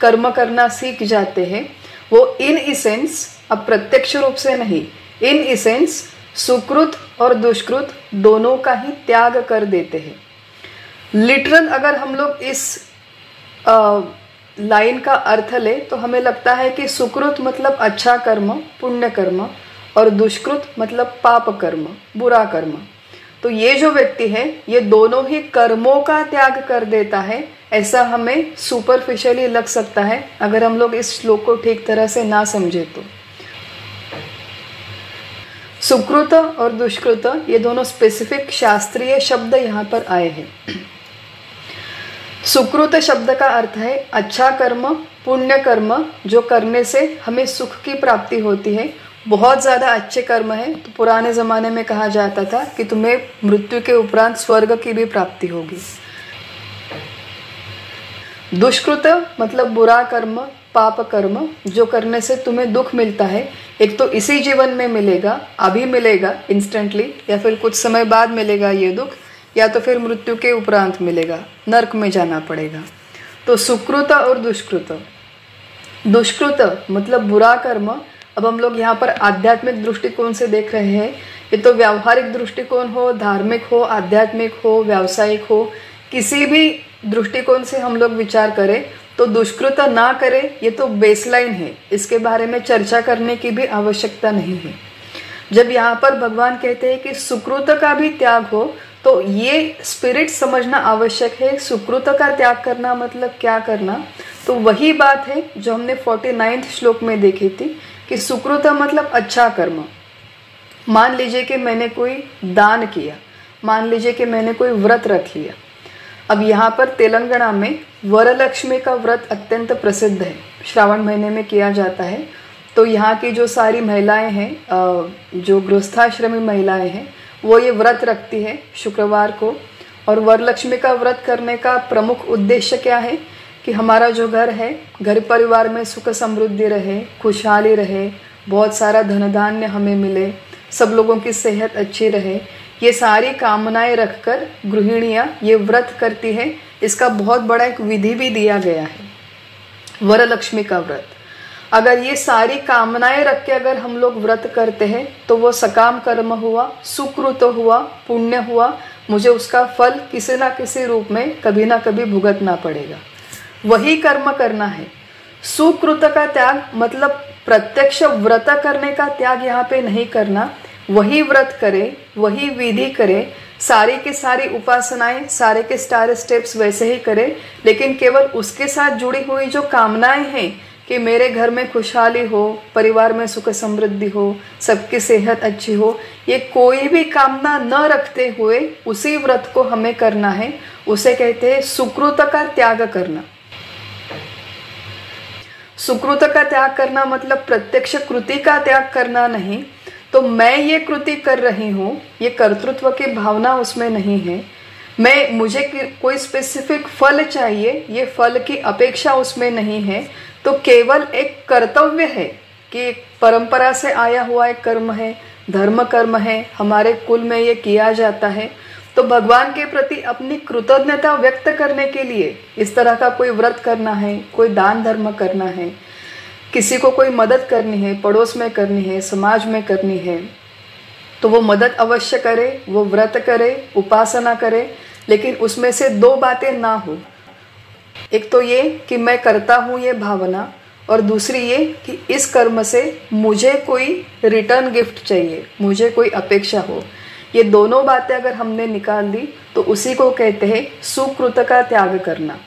कर्म करना सीख जाते हैं, वो इन इसेंस, अब प्रत्यक्ष रूप से नहीं, इन इसेंस सुकृत और दुष्कृत दोनों का ही त्याग कर देते हैं। लिटरल अगर हम लोग इस लाइन का अर्थ ले तो हमें लगता है कि सुकृत मतलब अच्छा कर्म, पुण्य कर्म, और दुष्कृत मतलब पाप कर्म, बुरा कर्म। तो ये जो व्यक्ति है ये दोनों ही कर्मों का त्याग कर देता है, ऐसा हमें सुपरफिशियली लग सकता है अगर हम लोग इस श्लोक को ठीक तरह से ना समझे तो। सुकृत और दुष्कृत ये दोनों स्पेसिफिक शास्त्रीय शब्द यहाँ पर आए हैं। सुकृत शब्द का अर्थ है अच्छा कर्म, पुण्य कर्म, जो करने से हमें सुख की प्राप्ति होती है। बहुत ज़्यादा अच्छे कर्म है तो पुराने ज़माने में कहा जाता था कि तुम्हें मृत्यु के उपरांत स्वर्ग की भी प्राप्ति होगी। दुष्कृत मतलब बुरा कर्म, पाप कर्म, जो करने से तुम्हें दुख मिलता है। एक तो इसी जीवन में मिलेगा, अभी मिलेगा इंस्टेंटली, या फिर कुछ समय बाद मिलेगा ये दुख, या तो फिर मृत्यु के उपरांत मिलेगा, नरक में जाना पड़ेगा। तो सुकृत और दुष्कृत। दुष्कृत मतलब बुरा कर्म। अब हम लोग यहाँ पर आध्यात्मिक दृष्टिकोण से देख रहे हैं। ये तो व्यावहारिक दृष्टिकोण हो, धार्मिक हो, आध्यात्मिक हो, व्यावसायिक हो, किसी भी दृष्टिकोण से हम लोग विचार करें तो दुष्कृत ना करें, ये तो बेसलाइन है, इसके बारे में चर्चा करने की भी आवश्यकता नहीं है। जब यहाँ पर भगवान कहते हैं कि सुकृत का भी त्याग हो तो ये स्पिरिट समझना आवश्यक है। सुकृत का त्याग करना मतलब क्या करना? तो वही बात है जो हमने 49वें श्लोक में देखी थी कि सुकृत मतलब अच्छा कर्म। मान लीजिए कि मैंने कोई दान किया, मान लीजिए कि मैंने कोई व्रत रख लिया। अब यहाँ पर तेलंगाना में वरलक्ष्मी का व्रत अत्यंत प्रसिद्ध है, श्रावण महीने में किया जाता है। तो यहाँ की जो सारी महिलाएं हैं, जो गृहस्थाश्रमी महिलाएं हैं, वो ये व्रत रखती है शुक्रवार को। और वरलक्ष्मी का व्रत करने का प्रमुख उद्देश्य क्या है कि हमारा जो घर है, घर परिवार में सुख समृद्धि रहे, खुशहाली रहे, बहुत सारा धन धान्य हमें मिले, सब लोगों की सेहत अच्छी रहे। ये सारी कामनाएं रखकर गृहिणियाँ ये व्रत करती है। इसका बहुत बड़ा एक विधि भी दिया गया है, वरलक्ष्मी का व्रत। अगर ये सारी कामनाएं रख के अगर हम लोग व्रत करते हैं तो वो सकाम कर्म हुआ, सुकृत हुआ, पुण्य हुआ। मुझे उसका फल किसी ना किसी रूप में कभी ना कभी भुगतना पड़ेगा। वही कर्म करना है। सुकृत का त्याग मतलब प्रत्यक्ष व्रत करने का त्याग यहाँ पे नहीं करना। वही व्रत करे, वही विधि करे, सारी की सारी उपासनाएं, सारे के सारे स्टेप्स वैसे ही करे, लेकिन केवल उसके साथ जुड़ी हुई जो कामनाएं हैं कि मेरे घर में खुशहाली हो, परिवार में सुख समृद्धि हो, सबकी सेहत अच्छी हो, ये कोई भी कामना न रखते हुए उसी व्रत को हमें करना है। उसे कहते हैं सुकृत का त्याग करना। सुकृत का त्याग करना मतलब प्रत्यक्ष कृति का त्याग करना नहीं। तो मैं ये कृति कर रही हूँ, ये कर्तृत्व की भावना उसमें नहीं है। मुझे कोई स्पेसिफिक फल चाहिए, ये फल की अपेक्षा उसमें नहीं है। तो केवल एक कर्तव्य है कि परंपरा से आया हुआ एक कर्म है, धर्म कर्म है, हमारे कुल में ये किया जाता है। तो भगवान के प्रति अपनी कृतज्ञता व्यक्त करने के लिए इस तरह का कोई व्रत करना है, कोई दान धर्म करना है, किसी को कोई मदद करनी है, पड़ोस में करनी है, समाज में करनी है, तो वो मदद अवश्य करे, वो व्रत करे, उपासना करे, लेकिन उसमें से दो बातें ना हो। एक तो ये कि मैं करता हूँ ये भावना, और दूसरी ये कि इस कर्म से मुझे कोई रिटर्न गिफ्ट चाहिए, मुझे कोई अपेक्षा हो। ये दोनों बातें अगर हमने निकाल दी तो उसी को कहते हैं सुकृत का त्याग करना।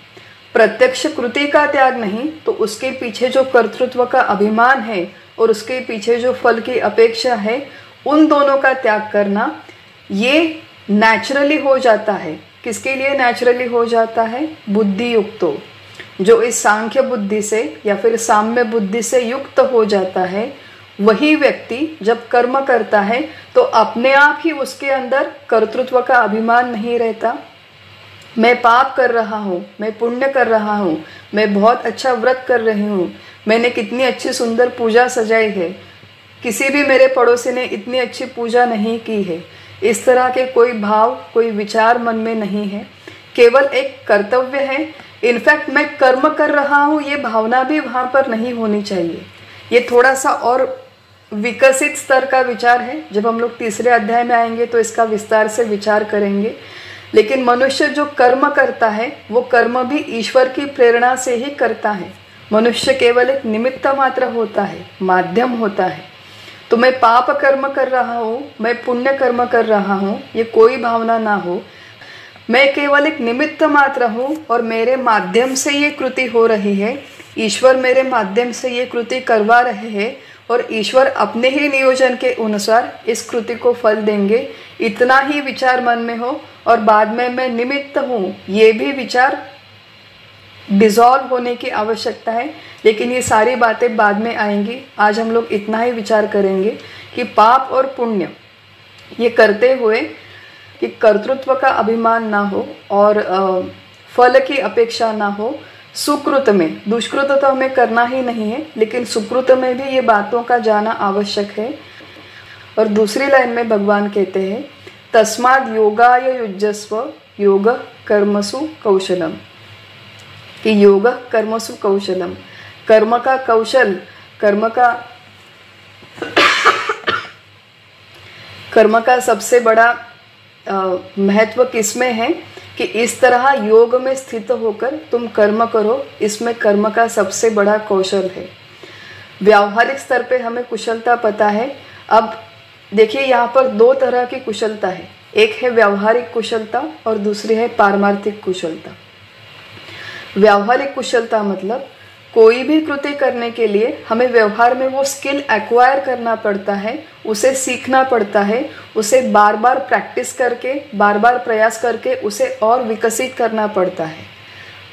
प्रत्यक्ष कृति का त्याग नहीं, तो उसके पीछे जो कर्तृत्व का अभिमान है और उसके पीछे जो फल की अपेक्षा है, उन दोनों का त्याग करना ये नेचुरली हो जाता है। किसके लिए नेचुरली हो जाता है? बुद्धि युक्तो, जो इस सांख्य बुद्धि से या फिर साम्य बुद्धि से युक्त हो जाता है, वही व्यक्ति जब कर्म करता है तो अपने आप ही उसके अंदर कर्तृत्व का अभिमान नहीं रहता। मैं पाप कर रहा हूँ, मैं पुण्य कर रहा हूँ, मैं बहुत अच्छा व्रत कर रही हूँ, मैंने कितनी अच्छी सुंदर पूजा सजाई है, किसी भी मेरे पड़ोसी ने इतनी अच्छी पूजा नहीं की है, इस तरह के कोई भाव, कोई विचार मन में नहीं है। केवल एक कर्तव्य है। इनफैक्ट मैं कर्म कर रहा हूँ, ये भावना भी वहाँ पर नहीं होनी चाहिए। ये थोड़ा सा और विकसित स्तर का विचार है। जब हम लोग तीसरे अध्याय में आएंगे तो इसका विस्तार से विचार करेंगे। लेकिन मनुष्य जो कर्म करता है वो कर्म भी ईश्वर की प्रेरणा से ही करता है। मनुष्य केवल एक निमित्त मात्र होता है, माध्यम होता है। तो मैं पाप कर्म कर रहा हूँ, मैं पुण्य कर्म कर रहा हूँ, ये कोई भावना ना हो। मैं केवल एक निमित्त मात्र हूँ और मेरे माध्यम से ये कृति हो रही है। ईश्वर मेरे माध्यम से ये कृति करवा रहे हैं और ईश्वर अपने ही नियोजन के अनुसार इस कृति को फल देंगे। इतना ही विचार मन में हो और बाद में मैं निमित्त हूँ, ये भी विचार डिसॉल्व होने की आवश्यकता है। लेकिन ये सारी बातें बाद में आएंगी। आज हम लोग इतना ही विचार करेंगे कि पाप और पुण्य ये करते हुए कि कर्तृत्व का अभिमान ना हो और फल की अपेक्षा ना हो। सुकृत में, दुष्कृत तो हमें करना ही नहीं है, लेकिन सुकृत में भी ये बातों का जाना आवश्यक है। और दूसरी लाइन में भगवान कहते हैं, तस्माद् योगाय युज्यस्व योग कर्मसु कौशलम, कि योग कर्मसु कौशलम, कर्म का कौशल, कर्म का सबसे बड़ा महत्व किसमें है कि इस तरह योग में स्थित होकर तुम कर्म करो। इसमें कर्म का सबसे बड़ा कौशल है। व्यावहारिक स्तर पे हमें कुशलता पता है। अब देखिए यहाँ पर दो तरह की कुशलता है, एक है व्यावहारिक कुशलता और दूसरी है पारमार्थिक कुशलता। व्यावहारिक कुशलता मतलब कोई भी कृति करने के लिए हमें व्यवहार में वो स्किल एक्वायर करना पड़ता है, उसे सीखना पड़ता है, उसे बार बार प्रैक्टिस करके, बार बार प्रयास करके उसे और विकसित करना पड़ता है।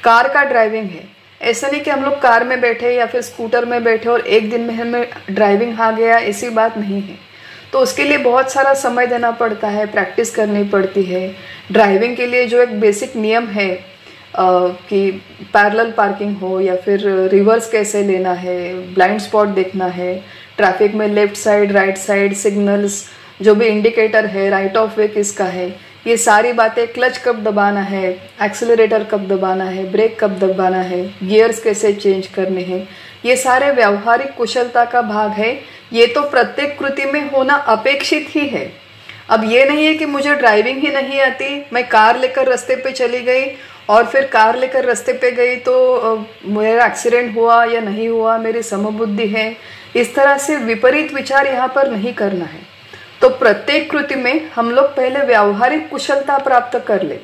कार का ड्राइविंग है, ऐसा नहीं कि हम लोग कार में बैठे या फिर स्कूटर में बैठे और एक दिन में हमें ड्राइविंग आ गया, ऐसी बात नहीं है। तो उसके लिए बहुत सारा समय देना पड़ता है, प्रैक्टिस करनी पड़ती है। ड्राइविंग के लिए जो एक बेसिक नियम है कि पैरेलल पार्किंग हो या फिर रिवर्स कैसे लेना है, ब्लाइंड स्पॉट देखना है, ट्रैफिक में left side, right side, signals, जो भी इंडिकेटर है, राइट ऑफ वे किसका है, ये सारी बातें, क्लच कब दबाना है, एक्सेलरेटर कब दबाना है, ब्रेक कब दबाना है, गियर्स कैसे चेंज करने हैं, ये सारे व्यावहारिक कुशलता का भाग है। ये तो प्रत्येक कृति में होना अपेक्षित ही है। अब ये नहीं है कि मुझे ड्राइविंग ही नहीं आती, मैं कार लेकर रास्ते पे चली गई और फिर कार लेकर रास्ते पे गई तो मेरा एक्सीडेंट हुआ या नहीं हुआ, मेरी समबुद्धि है। इस तरह से विपरीत विचार यहाँ पर नहीं करना है। तो प्रत्येक कृति में हम लोग पहले व्यावहारिक कुशलता प्राप्त कर ले।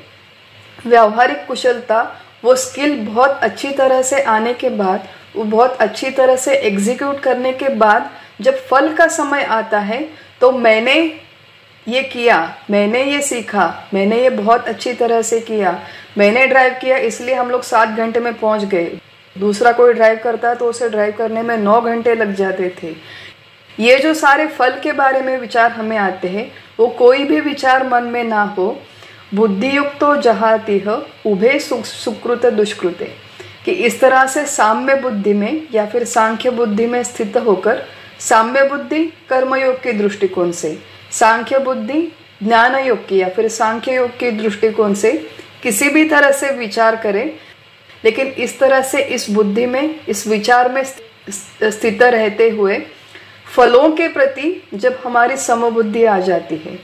व्यावहारिक कुशलता वो स्किल बहुत अच्छी तरह से आने के बाद, वो बहुत अच्छी तरह से एग्जीक्यूट करने के बाद जब फल का समय आता है तो मैंने ये किया, मैंने ये सीखा, मैंने ये बहुत अच्छी तरह से किया, मैंने ड्राइव किया इसलिए हम लोग 7 घंटे में पहुंच गए। दूसरा कोई ड्राइव करता है तो उसे ड्राइव करने में 9 घंटे लग जाते थे। ये जो सारे फल के बारे में विचार हमें आते हैं, वो कोई भी विचार मन में ना हो। बुद्धियुक्तो जहातिह उभे सुकृत दुष्कृते, कि इस तरह से साम्य बुद्धि में या फिर सांख्य बुद्धि में स्थित होकर, साम्य बुद्धि कर्मयोग के दृष्टिकोण से, सांख्य बुद्धि ज्ञान योग की या फिर सांख्य योग के दृष्टिकोण से किसी भी तरह से विचार करें, लेकिन इस तरह से इस बुद्धि में, इस विचार में स्थित रहते हुए फलों के प्रति जब हमारी समबुद्धि आ जाती है,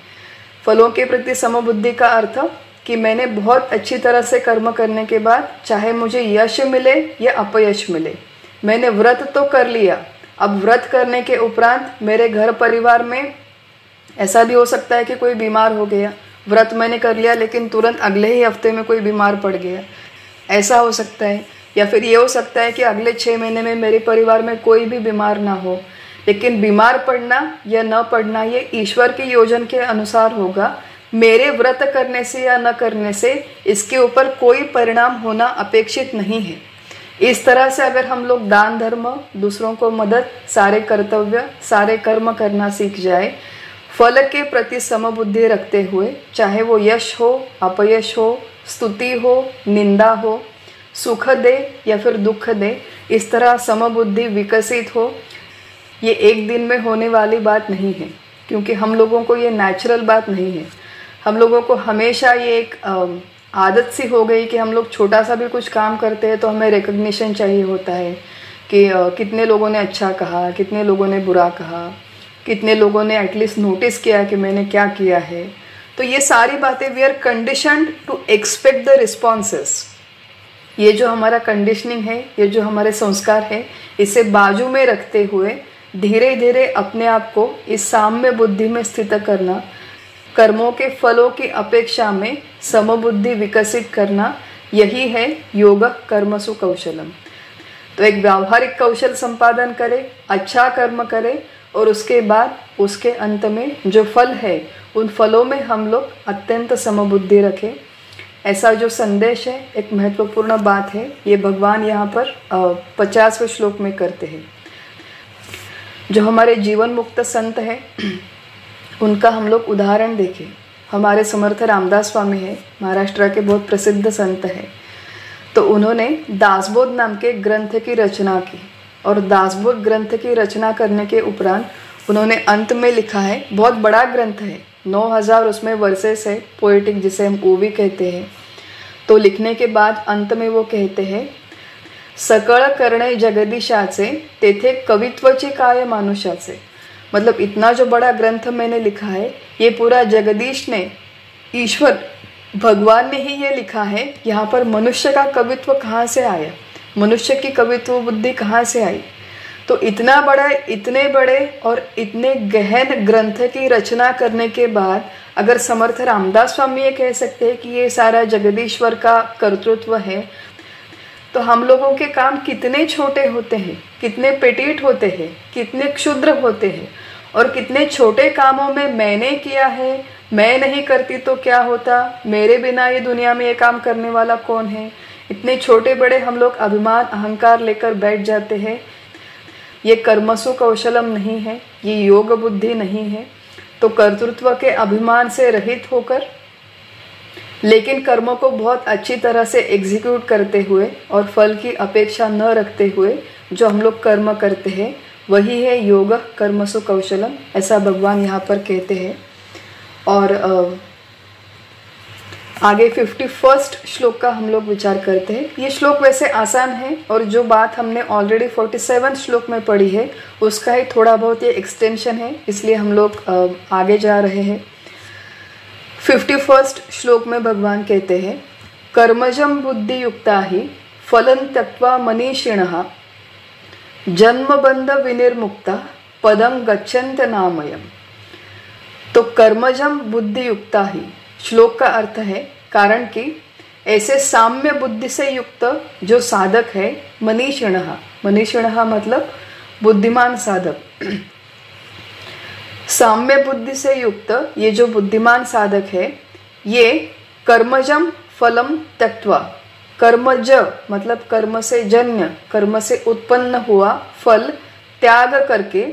फलों के प्रति समबुद्धि का अर्थ कि मैंने बहुत अच्छी तरह से कर्म करने के बाद चाहे मुझे यश मिले या अपयश मिले, मैंने व्रत तो कर लिया, अब व्रत करने के उपरांत मेरे घर परिवार में ऐसा भी हो सकता है कि कोई बीमार हो गया, व्रत मैंने कर लिया लेकिन तुरंत अगले ही हफ्ते में कोई बीमार पड़ गया, ऐसा हो सकता है। या फिर ये हो सकता है कि अगले 6 महीने में मेरे परिवार में कोई भी बीमार ना हो, लेकिन बीमार पड़ना या न पड़ना ये ईश्वर की योजना के अनुसार होगा। मेरे व्रत करने से या न करने से इसके ऊपर कोई परिणाम होना अपेक्षित नहीं है। इस तरह से अगर हम लोग दान धर्म, दूसरों को मदद, सारे कर्तव्य, सारे कर्म करना सीख जाए, फल के प्रति समबुद्धि रखते हुए, चाहे वो यश हो, अपयश हो, स्तुति हो, निंदा हो, सुख दे या फिर दुख दे, इस तरह समबुद्धि विकसित हो, ये एक दिन में होने वाली बात नहीं है, क्योंकि हम लोगों को ये नेचुरल बात नहीं है। हम लोगों को हमेशा ये एक आदत सी हो गई कि हम लोग छोटा सा भी कुछ काम करते हैं तो हमें रिकग्निशन चाहिए होता है कि कितने लोगों ने अच्छा कहा, कितने लोगों ने बुरा कहा, कितने लोगों ने एटलीस्ट नोटिस किया कि मैंने क्या किया है। तो ये सारी बातें we are conditioned to expect the responses. ये जो हमारा कंडीशनिंग है, ये जो हमारे संस्कार है, इसे बाजू में रखते हुए धीरे धीरे अपने आप को इस साम्य बुद्धि में स्थित करना, कर्मों के फलों की अपेक्षा में समबुद्धि विकसित करना, यही है योग कर्मसु कौशलम। तो एक व्यावहारिक कौशल संपादन करें, अच्छा कर्म करें और उसके बाद उसके अंत में जो फल है उन फलों में हम लोग अत्यंत समबुद्धि रखें। ऐसा जो संदेश है, एक महत्वपूर्ण बात है, ये भगवान यहाँ पर 50वें श्लोक में करते हैं। जो हमारे जीवन मुक्त संत हैं उनका हम लोग उदाहरण देखें। हमारे समर्थ रामदास स्वामी है, महाराष्ट्र के बहुत प्रसिद्ध संत है। तो उन्होंने दासबोध नाम के ग्रंथ की रचना की और दासबोध ग्रंथ की रचना करने के उपरांत उन्होंने अंत में लिखा है, बहुत बड़ा ग्रंथ है, 9000 उसमें वर्सेस है, पोएटिक जिसे हम ओवी कहते हैं। तो लिखने के बाद अंत में वो कहते हैं, सकळ करणे जगदीशाचे तेथे कवित्वचे काय मानुषाचे। मतलब इतना जो बड़ा ग्रंथ मैंने लिखा है, ये पूरा जगदीश ने, ईश्वर भगवान ने ही ये लिखा है। यहाँ पर मनुष्य का कवित्व कहाँ से आया, मनुष्य की कवित्व बुद्धि कहाँ से आई। तो इतना बड़ा, इतने बड़े और इतने गहन ग्रंथ की रचना करने के बाद अगर समर्थ रामदास स्वामी ये कह सकते हैं कि ये सारा जगदीश्वर का कर्तृत्व है, तो हम लोगों के काम कितने छोटे होते हैं, कितने पेटीट होते हैं, कितने क्षुद्र होते हैं। और कितने छोटे कामों में मैंने किया है, मैं नहीं करती तो क्या होता, मेरे बिना ये दुनिया में ये काम करने वाला कौन है। इतने छोटे बड़े हम लोग अभिमान अहंकार लेकर बैठ जाते हैं। ये कर्मसु कौशलम नहीं है, ये योग बुद्धि नहीं है। तो कर्तृत्व के अभिमान से रहित होकर, लेकिन कर्मों को बहुत अच्छी तरह से एग्जीक्यूट करते हुए और फल की अपेक्षा न रखते हुए जो हम लोग कर्म करते हैं, वही है योग कर्मसु कौशलम, ऐसा भगवान यहाँ पर कहते हैं। और आगे 51 श्लोक का हम लोग विचार करते हैं। ये श्लोक वैसे आसान है और जो बात हमने ऑलरेडी 47 श्लोक में पढ़ी है उसका ही थोड़ा बहुत ये एक्सटेंशन है, इसलिए हम लोग आगे जा रहे हैं। 51 श्लोक में भगवान कहते हैं, कर्मजम बुद्धि युक्ता ही फलं त्यक्त्वा मनीषिणः जन्मबंध विनिर्मुक्ता पदं गच्छन्त नामयम्। तो कर्मजम बुद्धि युक्ता ही, श्लोक का अर्थ है कारण कि ऐसे साम्य बुद्धि से युक्त जो साधक है, मनीषिणः, मनीषिणः मतलब बुद्धिमान साधक, साम्य बुद्धि से युक्त ये जो बुद्धिमान साधक है, ये कर्मजम फलम त्यक्त्वा, कर्मज मतलब कर्म से जन्य, कर्म से उत्पन्न हुआ फल त्याग करके,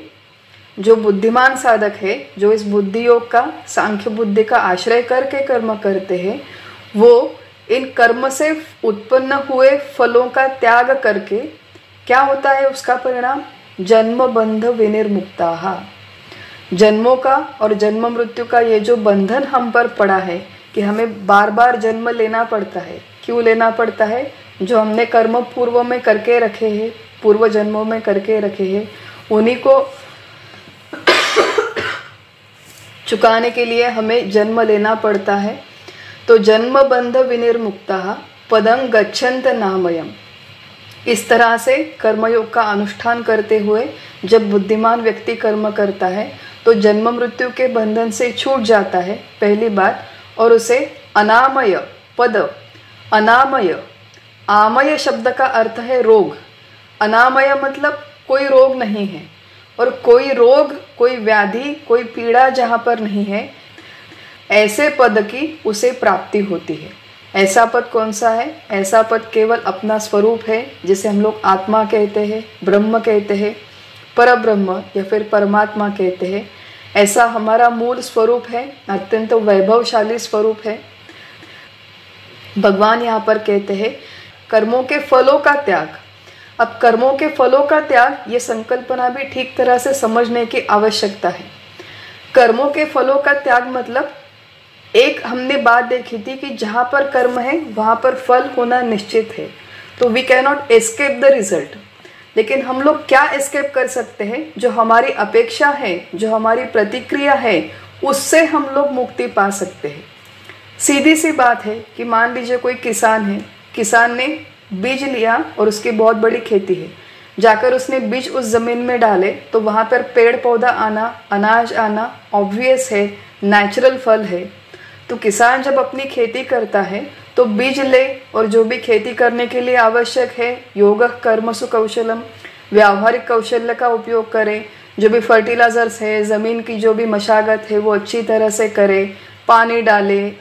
जो बुद्धिमान साधक है, जो इस बुद्धि योग का, सांख्य बुद्धि का आश्रय करके कर्म करते हैं, वो इन कर्म से उत्पन्न हुए फलों का त्याग करके क्या होता है उसका परिणाम, जन्म बंध विनिर्मुक्ता। जन्मों का और जन्म मृत्यु का ये जो बंधन हम पर पड़ा है कि हमें बार बार जन्म लेना पड़ता है, क्यों लेना पड़ता है, जो हमने कर्म पूर्व में करके रखे हैं, पूर्व जन्मों में करके रखे हैं, उन्हीं को चुकाने के लिए हमें जन्म लेना पड़ता है। तो जन्म बंध विनिर्मुक्ता पदं गच्छन्त नामयम्। इस तरह से कर्मयोग का अनुष्ठान करते हुए जब बुद्धिमान व्यक्ति कर्म करता है तो जन्म मृत्यु के बंधन से छूट जाता है, पहली बात, और उसे अनामय पद, अनामय, आमय शब्द का अर्थ है रोग, अनामय मतलब कोई रोग नहीं है, और कोई रोग, कोई व्याधि, कोई पीड़ा जहाँ पर नहीं है, ऐसे पद की उसे प्राप्ति होती है। ऐसा पद कौन सा है? ऐसा पद केवल अपना स्वरूप है, जिसे हम लोग आत्मा कहते हैं, ब्रह्म कहते हैं, परब्रह्म या फिर परमात्मा कहते हैं। ऐसा हमारा मूल स्वरूप है, अत्यंत वैभवशाली स्वरूप है। भगवान यहाँ पर कहते हैं कर्मों के फलों का त्याग। अब कर्मों के फलों का त्याग, ये संकल्पना भी ठीक तरह से समझने की आवश्यकता है। कर्मों के फलों का त्याग मतलब, एक हमने बात देखी थी कि जहाँ पर कर्म है वहाँ पर फल होना निश्चित है, तो we can not escape the result. लेकिन हम लोग क्या एस्केप कर सकते हैं? जो हमारी अपेक्षा है, जो हमारी प्रतिक्रिया है, उससे हम लोग मुक्ति पा सकते हैं। सीधी सी बात है कि मान लीजिए कोई किसान है, किसान ने बीज लिया और उसकी बहुत बड़ी खेती है, जाकर उसने बीज उस ज़मीन में डाले तो वहाँ पर पेड़ पौधा आना, अनाज आना ऑब्वियस है, नेचुरल फल है। तो किसान जब अपनी खेती करता है तो बीज ले और जो भी खेती करने के लिए आवश्यक है, योग कर्मसु कौशलम, व्यावहारिक कौशल्य का उपयोग करे, जो भी फर्टिलाइजर्स है, ज़मीन की जो भी मशागत है वो अच्छी तरह से करे, पानी डाले,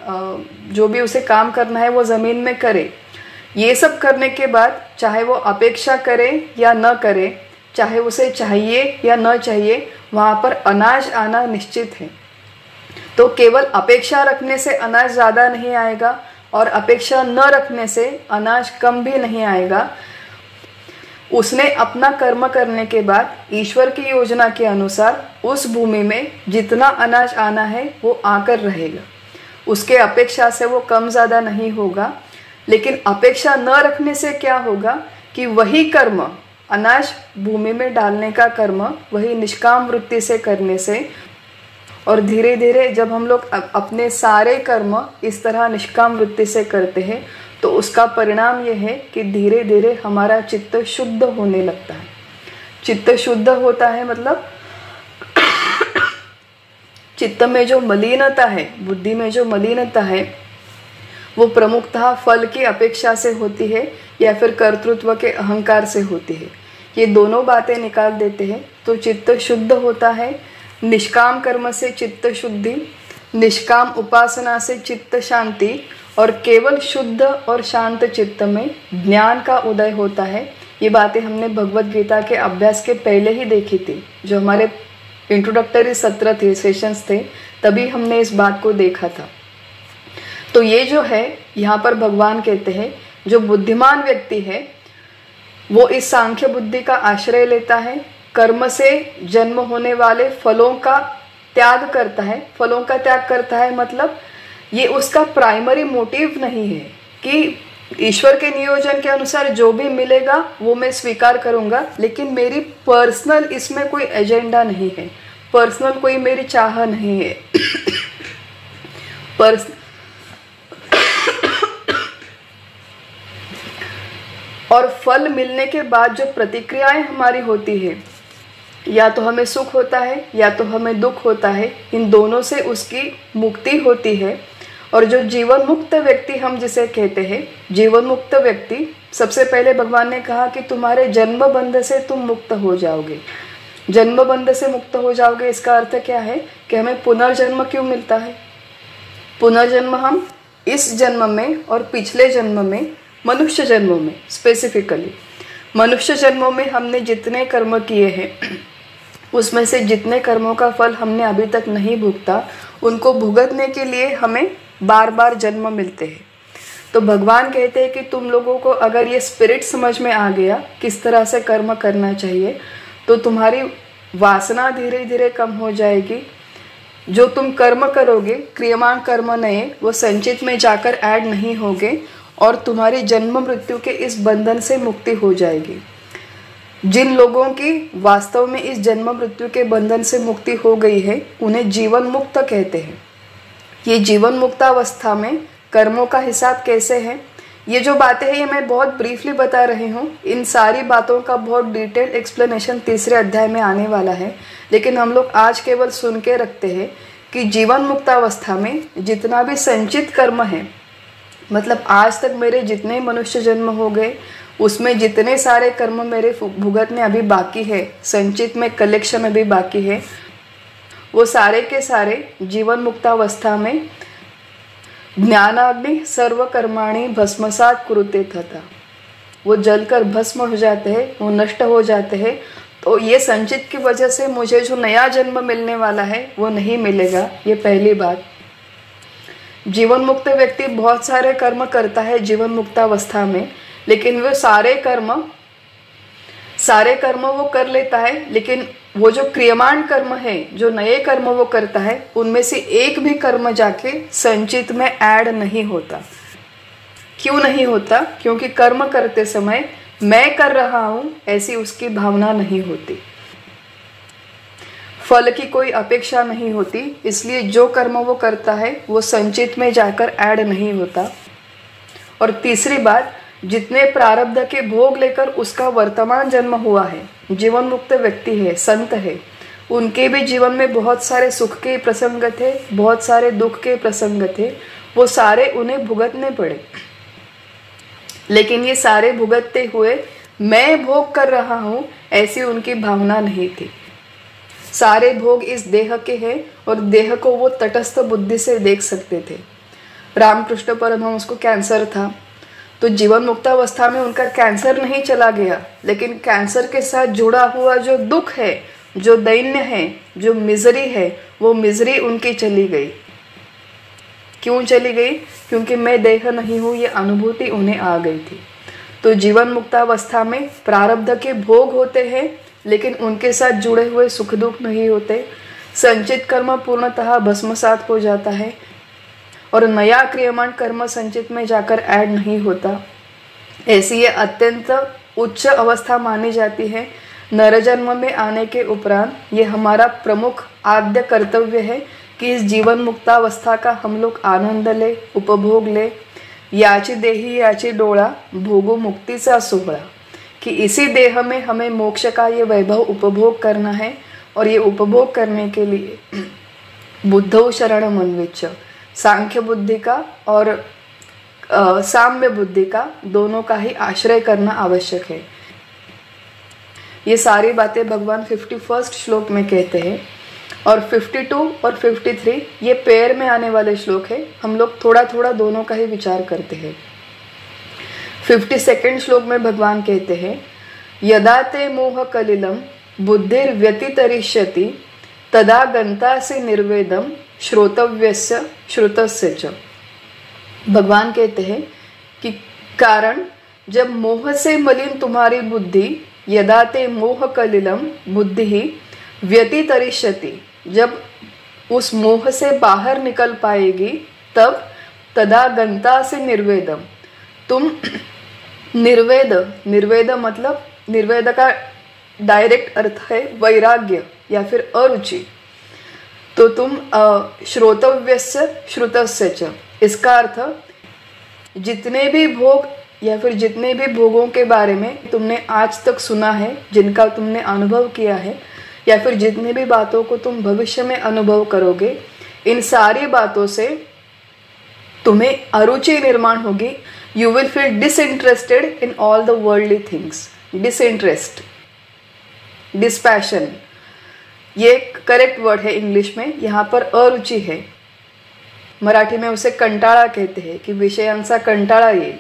जो भी उसे काम करना है वो ज़मीन में करे। ये सब करने के बाद चाहे वो अपेक्षा करे या न करे, चाहे उसे चाहिए या न चाहिए, वहाँ पर अनाज आना निश्चित है। तो केवल अपेक्षा रखने से अनाज ज़्यादा नहीं आएगा और अपेक्षा न रखने से अनाज कम भी नहीं आएगा। उसने अपना कर्म करने के बाद ईश्वर की योजना के अनुसार उस भूमि में जितना अनाज आना है वो आकर रहेगा। उसके अपेक्षा से वो कम ज़्यादा नहीं होगा। लेकिन अपेक्षा न रखने से क्या होगा कि वही कर्म, अनाज भूमि में डालने का कर्म, वही निष्काम वृत्ति से करने से, और धीरे धीरे जब हम लोग अपने सारे कर्म इस तरह निष्काम वृत्ति से करते हैं तो उसका परिणाम यह है कि धीरे धीरे हमारा चित्त शुद्ध होने लगता है। चित्त शुद्ध होता है मतलब चित्त में जो मलिनता है, बुद्धि में जो मलिनता है, वो प्रमुखतः फल की अपेक्षा से होती है या फिर कर्तृत्व के अहंकार से होती है। ये दोनों बातें निकाल देते हैं तो चित्त शुद्ध होता है। निष्काम कर्म से चित्त शुद्धि, निष्काम उपासना से चित्त शांति, और केवल शुद्ध और शांत चित्त में ज्ञान का उदय होता है। ये बातें हमने भगवत गीता के अभ्यास के पहले ही देखी थी, जो हमारे इंट्रोडक्टरी सत्र थे, सेशंस थे, तभी हमने इस बात को देखा था। तो ये जो है यहाँ पर भगवान कहते हैं जो बुद्धिमान व्यक्ति है वो इस सांख्य बुद्धि का आश्रय लेता है, कर्म से जन्म होने वाले फलों का त्याग करता है। फलों का त्याग करता है मतलब ये उसका प्राइमरी मोटिव नहीं है कि ईश्वर के नियोजन के अनुसार जो भी मिलेगा वो मैं स्वीकार करूँगा, लेकिन मेरी पर्सनल इसमें कोई एजेंडा नहीं है, पर्सनल कोई मेरी चाह नहीं है। और फल मिलने के बाद जो प्रतिक्रियाएं हमारी होती है, या तो हमें सुख होता है या तो हमें दुख होता है, इन दोनों से उसकी मुक्ति होती है। और जो जीवन मुक्त व्यक्ति हम जिसे कहते हैं, जीवन मुक्त व्यक्ति, सबसे पहले भगवान ने कहा कि तुम्हारे जन्म बंध से तुम मुक्त हो जाओगे। जन्म बंध से मुक्त हो जाओगे, इसका अर्थ क्या है कि हमें पुनर्जन्म क्यों मिलता है? पुनर्जन्म हम इस जन्म में और पिछले जन्म में, मनुष्य जन्मों में स्पेसिफिकली, मनुष्य जन्मों में हमने जितने कर्म किए हैं उसमें से जितने कर्मों का फल हमने अभी तक नहीं भुगता, उनको भुगतने के लिए हमें बार बार जन्म मिलते हैं। तो भगवान कहते हैं कि तुम लोगों को अगर ये स्पिरिट समझ में आ गया किस तरह से कर्म करना चाहिए, तो तुम्हारी वासना धीरे धीरे कम हो जाएगी। जो तुम कर्म करोगे, क्रियमान कर्म नए, वो संचित में जाकर ऐड नहीं होंगे और तुम्हारी जन्म मृत्यु के इस बंधन से मुक्ति हो जाएगी। जिन लोगों की वास्तव में इस जन्म मृत्यु के बंधन से मुक्ति हो गई है उन्हें जीवन मुक्त कहते हैं। ये जीवन मुक्तावस्था में कर्मों का हिसाब कैसे है, ये जो बातें हैं ये मैं बहुत ब्रीफली बता रही हूँ। इन सारी बातों का बहुत डिटेल्ड एक्सप्लेनेशन तीसरे अध्याय में आने वाला है, लेकिन हम लोग आज केवल सुन के रखते हैं कि जीवन मुक्तावस्था में जितना भी संचित कर्म है, मतलब आज तक मेरे जितने मनुष्य जन्म हो गए उसमें जितने सारे कर्म मेरे भुगतने अभी बाकी है, संचित में कलेक्शन अभी बाकी है, वो सारे के सारे जीवन मुक्तावस्था में ज्ञानाग्नि सर्व कर्माणि भस्मसात कुरुते तथा वो जलकर भस्म हो जाते हैं, वो नष्ट हो जाते हैं। तो ये संचित की वजह से मुझे जो नया जन्म मिलने वाला है वो नहीं मिलेगा, ये पहली बात। जीवन मुक्त व्यक्ति बहुत सारे कर्म करता है जीवन मुक्तावस्था में, लेकिन वो सारे कर्म वो कर लेता है, लेकिन वो जो क्रियमाण कर्म है, जो नए कर्म वो करता है, उनमें से एक भी कर्म जाके संचित में ऐड नहीं होता। क्यों नहीं होता? क्योंकि कर्म करते समय मैं कर रहा हूं ऐसी उसकी भावना नहीं होती, फल की कोई अपेक्षा नहीं होती, इसलिए जो कर्म वो करता है वो संचित में जाकर ऐड नहीं होता। और तीसरी बात, जितने प्रारब्ध के भोग लेकर उसका वर्तमान जन्म हुआ है, जीवन मुक्त व्यक्ति है, संत है, उनके भी जीवन में बहुत सारे सुख के प्रसंग थे, बहुत सारे दुख के प्रसंग थे, वो सारे उन्हें भुगतने पड़े। लेकिन ये सारे भुगतते हुए मैं भोग कर रहा हूं ऐसी उनकी भावना नहीं थी। सारे भोग इस देह के हैं और देह को वो तटस्थ बुद्धि से देख सकते थे। रामकृष्ण परमहंस को कैंसर था, तो जीवन मुक्तावस्था में उनका कैंसर नहीं चला गया, लेकिन कैंसर के साथ जुड़ा हुआ जो दुख है, जो दैन्य है, जो मिजरी है, वो मिजरी उनकी चली गई। क्यों चली गई? क्योंकि मैं देह नहीं हूँ, ये अनुभूति उन्हें आ गई थी। तो जीवन मुक्तावस्था में प्रारब्ध के भोग होते हैं, लेकिन उनके साथ जुड़े हुए सुख दुख नहीं होते। संचित कर्म पूर्णतः भस्मसात हो जाता है और नया क्रियमाण कर्म संचित में जाकर ऐड नहीं होता। ऐसी ये अत्यंत उच्च अवस्था मानी जाती है। नरजन्म में आने के उपरांत ये हमारा प्रमुख आद्य कर्तव्य है कि इस जीवन मुक्तावस्था का हम लोग आनंद ले, उपभोग ले। याची देही याची डोळा, भोगो मुक्तीचा सोहळा, कि इसी देह में हमें मोक्ष का ये वैभव उपभोग करना है। और ये उपभोग करने के लिए बुद्धौ शरणम अन्विच्छ, सांख्य बुद्धि का और साम्य बुद्धि का दोनों का ही आश्रय करना आवश्यक है। ये सारी बातें भगवान 51 श्लोक में कहते हैं। और 52 और 53 ये पेयर में आने वाले श्लोक है। हम लोग थोड़ा थोड़ा दोनों का ही विचार करते हैं। 52 श्लोक में भगवान कहते हैं, यदा ते मोह कलिलम बुद्धिर व्यतितरिष्यति तदा गंतासि निर्वेदम श्रोतव्यस्य श्रुतस्य च। भगवान कहते हैं कि कारण जब मोह से मलिन तुम्हारी बुद्धि, यदा ते मोह कलिलम बुद्धि ही व्यतितरिष्यति, जब उस मोह से बाहर निकल पाएगी, तब तदा गंतासि निर्वेदम, तुम निर्वेद मतलब निर्वेद का डायरेक्ट अर्थ है वैराग्य या फिर अरुचि। तो तुम श्रोतव्यस्य श्रुतस्य च, इसका अर्थ जितने भी भोग या फिर जितने भी भोगों के बारे में तुमने आज तक सुना है, जिनका तुमने अनुभव किया है, या फिर जितनी भी बातों को तुम भविष्य में अनुभव करोगे, इन सारी बातों से तुम्हें अरुचि निर्माण होगी। You will feel disinterested in all the worldly things. Disinterest, dispassion, ये करेक्ट वर्ड है इंग्लिश में, यहाँ पर अरुचि है। मराठी में उसे कंटाळा कहते हैं कि विषयांचा कंटाळा येईल।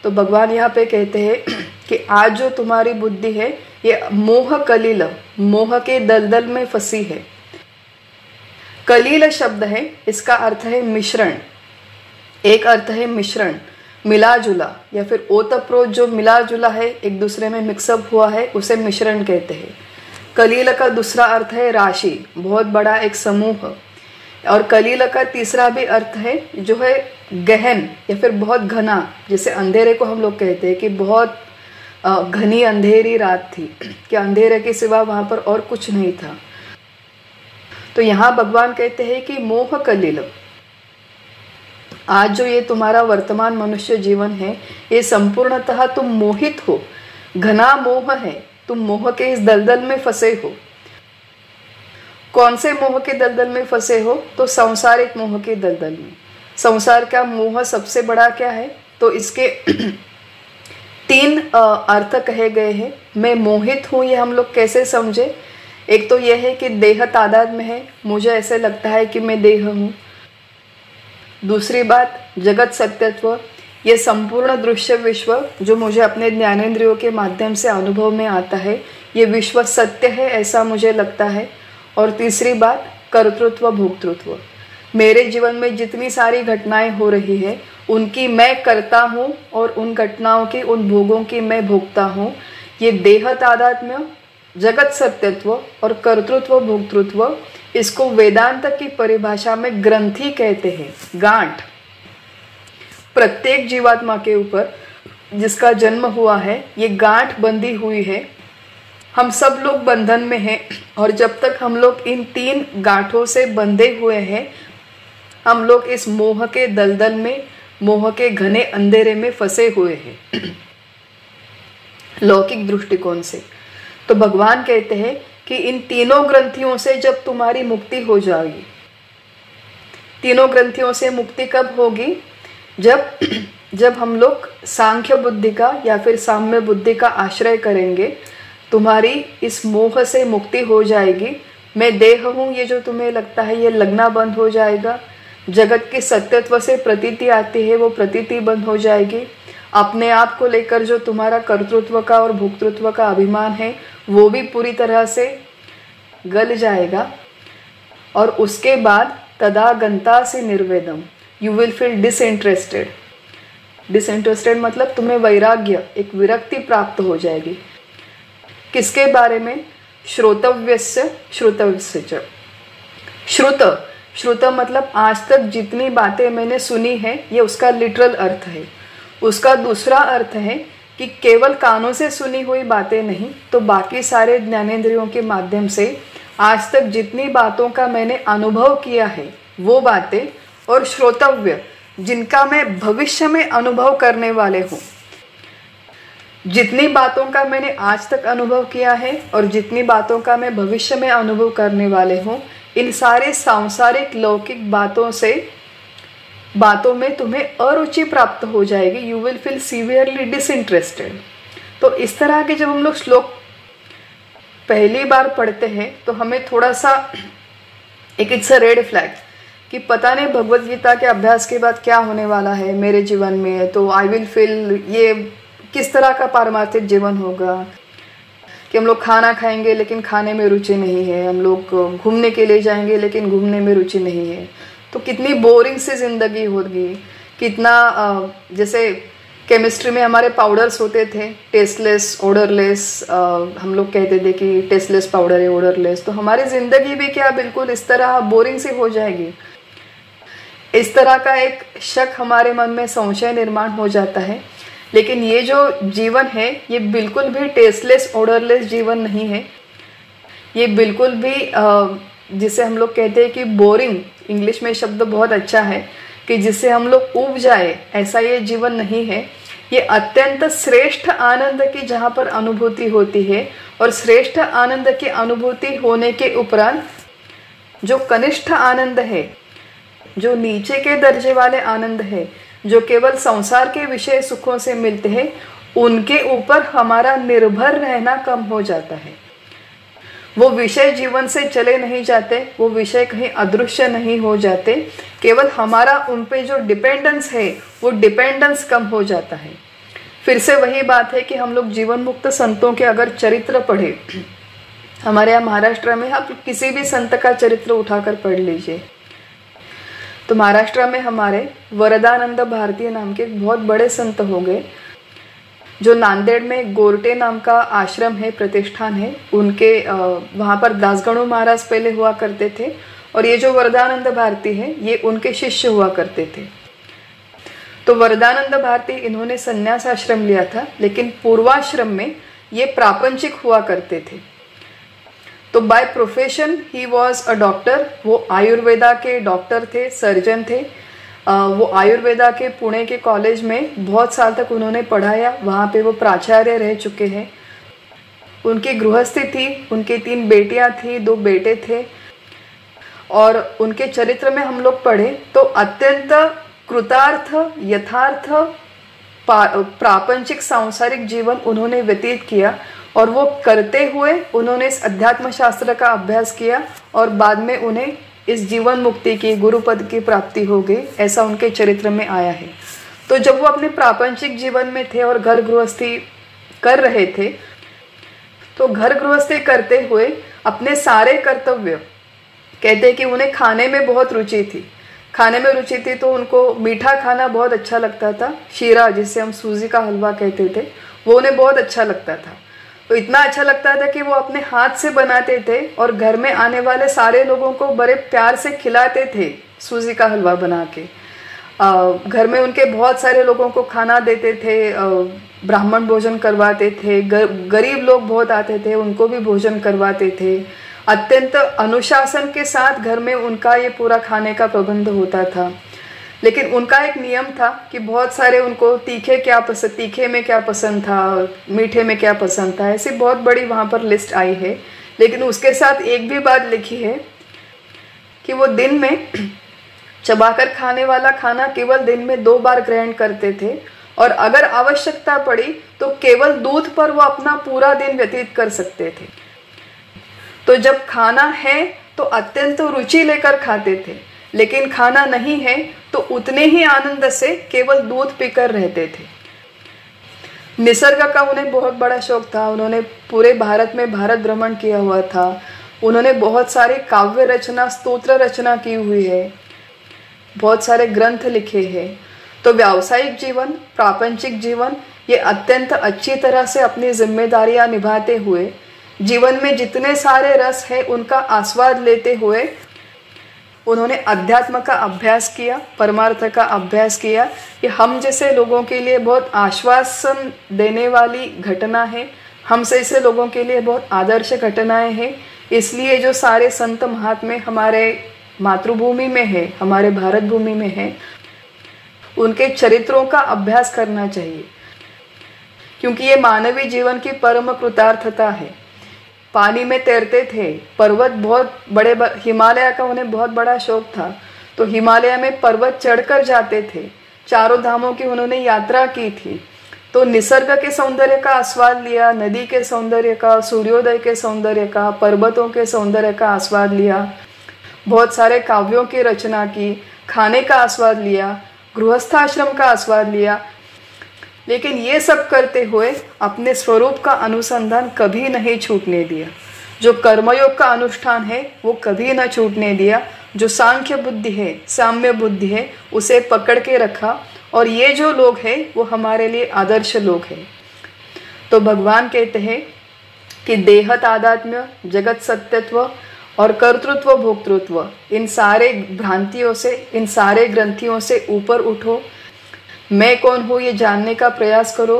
तो भगवान यहाँ पे कहते हैं कि आज जो तुम्हारी बुद्धि है ये मोह कलील, मोह के दलदल में फंसी है। कलील शब्द है, इसका अर्थ है मिश्रण। एक अर्थ है मिश्रण, मिला जुला, या फिर ओतप्रोत जो मिला जुला है, एक दूसरे में मिक्सअप हुआ है, उसे मिश्रण कहते हैं। कलील का दूसरा अर्थ है राशि, बहुत बड़ा एक समूह। और कलील का तीसरा भी अर्थ है जो है गहन या फिर बहुत घना, जैसे अंधेरे को हम लोग कहते हैं कि बहुत घनी अंधेरी रात थी, कि अंधेरे के सिवा वहां पर और कुछ नहीं था। तो यहाँ भगवान कहते हैं कि मोह कलील, आज जो ये तुम्हारा वर्तमान मनुष्य जीवन है, ये संपूर्णतः तुम मोहित हो, घना मोह है, तुम मोह के इस दलदल में फंसे हो। कौन से मोह के दलदल में फंसे हो? तो सांसारिक मोह के दलदल में। संसार का मोह सबसे बड़ा क्या है? तो इसके तीन अर्थ कहे गए हैं। मैं मोहित हूँ, ये हम लोग कैसे समझे? एक तो यह है कि देह तादाद में है, मुझे ऐसे लगता है कि मैं देह हूँ। दूसरी बात, जगत सत्यत्व, ये संपूर्ण दृश्य विश्व जो मुझे अपने ज्ञानेंद्रियों के माध्यम से अनुभव में आता है, ये विश्व सत्य है ऐसा मुझे लगता है। और तीसरी बात, कर्तृत्व भोक्तृत्व, मेरे जीवन में जितनी सारी घटनाएं हो रही है उनकी मैं करता हूँ और उन घटनाओं की, उन भोगों की मैं भोगता हूँ। ये देह तादात्म्य, जगत सत्यत्व और कर्तृत्व भोक्तृत्व, इसको वेदांत की परिभाषा में ग्रंथि कहते हैं, गांठ। प्रत्येक जीवात्मा के ऊपर जिसका जन्म हुआ है ये गांठ बंधी हुई है। हम सब लोग बंधन में हैं और जब तक हम लोग इन तीन गांठों से बंधे हुए हैं, हम लोग इस मोह के दलदल में, मोह के घने अंधेरे में फंसे हुए हैं लौकिक दृष्टिकोण से। तो भगवान कहते हैं कि इन तीनों ग्रंथियों से जब तुम्हारी मुक्ति हो जाएगी, तीनों ग्रंथियों से मुक्ति कब होगी? जब हम लोग सांख्य बुद्धि का या फिर साम्य बुद्धि का आश्रय करेंगे, तुम्हारी इस मोह से मुक्ति हो जाएगी। मैं देह हूँ ये जो तुम्हें लगता है ये लगना बंद हो जाएगा। जगत के सत्यत्व से प्रतीति आती है वो प्रतीति बंद हो जाएगी। अपने आप को लेकर जो तुम्हारा कर्तृत्व का और भोक्तृत्व का अभिमान है वो भी पूरी तरह से गल जाएगा। और उसके बाद तदा गंता से निर्वेदम, you will feel disinterested. Disinterested मतलब तुम्हें वैराग्य, एक विरक्ति प्राप्त हो जाएगी। किसके बारे में? श्रोतव्यस्य श्रुतव्यस्य च। श्रुत मतलब आज तक जितनी बातें मैंने सुनी है, ये उसका लिटरल अर्थ है। उसका दूसरा अर्थ है कि केवल कानों से सुनी हुई बातें नहीं, तो बाकी सारे ज्ञानेंद्रियों के माध्यम से आज तक जितनी बातों का मैंने अनुभव किया है वो बातें। और श्रोतव्य, जिनका मैं भविष्य में अनुभव करने वाले हूँ। जितनी बातों का मैंने आज तक अनुभव किया है और जितनी बातों का मैं भविष्य में अनुभव करने वाले हूँ, इन सारे सांसारिक लौकिक बातों में तुम्हें अरुचि प्राप्त हो जाएगी। You will feel severely disinterested. तो इस तरह के जब हम लोग श्लोक पहली बार पढ़ते हैं तो हमें थोड़ा सा एक इट्स अ रेड फ्लैग कि पता नहीं भगवत गीता के अभ्यास के बाद क्या होने वाला है मेरे जीवन में। तो आई विल फील ये किस तरह का पारमार्थिक जीवन होगा कि हम लोग खाना खाएंगे लेकिन खाने में रुचि नहीं है, हम लोग घूमने के लिए जाएंगे लेकिन घूमने में रुचि नहीं है। तो कितनी बोरिंग सी जिंदगी होगी। कितना जैसे केमिस्ट्री में हमारे पाउडर्स होते थे, टेस्टलेस, ओडरलेस, हम लोग कहते थे कि टेस्टलेस पाउडर है, ओडरलेस। तो हमारी जिंदगी भी क्या बिल्कुल इस तरह बोरिंग सी हो जाएगी? इस तरह का एक शक हमारे मन में, संशय निर्माण हो जाता है। लेकिन ये जो जीवन है ये बिल्कुल भी टेस्टलेस, ओडरलेस जीवन नहीं है। ये बिल्कुल भी जिसे हम लोग कहते हैं कि बोरिंग, इंग्लिश में शब्द बहुत अच्छा है कि जिससे हम लोग ऊब जाए, ऐसा ये जीवन नहीं है। ये अत्यंत श्रेष्ठ आनंद की जहाँ पर अनुभूति होती है, और श्रेष्ठ आनंद की अनुभूति होने के उपरांत जो कनिष्ठ आनंद है, जो नीचे के दर्जे वाले आनंद है, जो केवल संसार के विषय सुखों से मिलते हैं, उनके ऊपर हमारा निर्भर रहना कम हो जाता है। वो विषय जीवन से चले नहीं जाते, वो विषय कहीं अदृश्य नहीं हो जाते। केवल हमारा उन पे जो डिपेंडेंस है वो डिपेंडेंस कम हो जाता है। फिर से वही बात है कि हम लोग जीवन मुक्त संतों के अगर चरित्र पढ़े, हमारे यहाँ महाराष्ट्र में आप किसी भी संत का चरित्र उठाकर पढ़ लीजिए, तो महाराष्ट्र में हमारे वरदानंद भारती नाम के एक बहुत बड़े संत हो गए, जो नांदेड़ में गोरटे नाम का आश्रम है, प्रतिष्ठान है उनके। वहाँ पर दासगणु महाराज पहले हुआ करते थे, और ये जो वरदानंद भारती है ये उनके शिष्य हुआ करते थे। तो वरदानंद भारती इन्होंने संन्यास आश्रम लिया था, लेकिन पूर्वाश्रम में ये प्रापंचिक हुआ करते थे। तो by profession he was a doctor. वो आयुर्वेदा के डॉक्टर थे, सर्जन थे। वो आयुर्वेदा के पुणे के कॉलेज में बहुत साल तक उन्होंने पढ़ाया, वहाँ पे वो प्राचार्य रह चुके हैं। उनकी गृहस्थी थी, उनकी 3 बेटियां थी, 2 बेटे थे, और उनके चरित्र में हम लोग पढ़े तो अत्यंत कृतार्थ, यथार्थ प्रापंचिक सांसारिक जीवन उन्होंने व्यतीत किया और वो करते हुए उन्होंने इस अध्यात्म शास्त्र का अभ्यास किया और बाद में उन्हें इस जीवन मुक्ति की, गुरुपद की प्राप्ति हो गई, ऐसा उनके चरित्र में आया है। तो जब वो अपने प्रापंचिक जीवन में थे और घर गृहस्थी कर रहे थे, तो घर गृहस्थी करते हुए अपने सारे कर्तव्य, कहते हैं कि उन्हें खाने में बहुत रुचि थी। खाने में रुचि थी तो उनको मीठा खाना बहुत अच्छा लगता था। शीरा, जिसे हम सूजी का हलवा कहते थे, वो उन्हें बहुत अच्छा लगता था। तो इतना अच्छा लगता था कि वो अपने हाथ से बनाते थे और घर में आने वाले सारे लोगों को बड़े प्यार से खिलाते थे सूजी का हलवा बना के। घर में उनके बहुत सारे लोगों को खाना देते थे, ब्राह्मण भोजन करवाते थे, गरीब लोग बहुत आते थे, उनको भी भोजन करवाते थे। अत्यंत अनुशासन के साथ घर में उनका ये पूरा खाने का प्रबंध होता था। लेकिन उनका एक नियम था कि बहुत सारे उनको तीखे में क्या पसंद था, मीठे में क्या पसंद था, ऐसी बहुत बड़ी वहाँ पर लिस्ट आई है। लेकिन उसके साथ एक भी बात लिखी है कि वो दिन में चबाकर खाने वाला खाना केवल दिन में 2 बार ग्रहण करते थे और अगर आवश्यकता पड़ी तो केवल दूध पर वो अपना पूरा दिन व्यतीत कर सकते थे। तो जब खाना है तो अत्यंत रुचि लेकर खाते थे, लेकिन खाना नहीं है तो उतने ही आनंद से केवल दूध पीकर रहते थे। निसर्ग का उन्हें बहुत बड़ा शौक था। उन्होंने पूरे भारत में भारत भ्रमण किया हुआ था। उन्होंने बहुत सारे काव्य रचना, स्तोत्र रचना की हुई है, बहुत सारे ग्रंथ लिखे हैं। तो व्यावसायिक जीवन, प्रापंचिक जीवन, ये अत्यंत अच्छी तरह से अपनी जिम्मेदारियां निभाते हुए, जीवन में जितने सारे रस है उनका आस्वाद लेते हुए उन्होंने अध्यात्म का अभ्यास किया, परमार्थ का अभ्यास किया। ये हम जैसे लोगों के लिए बहुत आश्वासन देने वाली घटना है, हम जैसे लोगों के लिए बहुत आदर्श घटनाएं हैं। इसलिए जो सारे संत महात्मे हमारे मातृभूमि में है, हमारे भारत भूमि में है, उनके चरित्रों का अभ्यास करना चाहिए, क्योंकि ये मानवीय जीवन की परम कृतार्थता है। पानी में तैरते थे, पर्वत बहुत बड़े, हिमालय का उन्हें बहुत बड़ा शौक था, तो हिमालय में पर्वत चढ़कर जाते थे। 4 धामों की उन्होंने यात्रा की थी। तो निसर्ग के सौंदर्य का आस्वाद लिया, नदी के सौंदर्य का, सूर्योदय के सौंदर्य का, पर्वतों के सौंदर्य का आस्वाद लिया, बहुत सारे काव्यों की रचना की, खाने का आस्वाद लिया, गृहस्थाश्रम का आस्वाद लिया। लेकिन ये सब करते हुए अपने स्वरूप का अनुसंधान कभी नहीं छूटने दिया। जो कर्मयोग का अनुष्ठान है वो कभी न छूटने दिया। जो सांख्य बुद्धि है, साम्य बुद्धि है, उसे पकड़ के रखा। और ये जो लोग हैं वो हमारे लिए आदर्श लोग हैं। तो भगवान कहते हैं कि देह तादात्म्य, जगत सत्यत्व और कर्तृत्व भोक्तृत्व, इन सारे भ्रांतियों से, इन सारे ग्रंथियों से ऊपर उठो। मैं कौन हूँ ये जानने का प्रयास करो।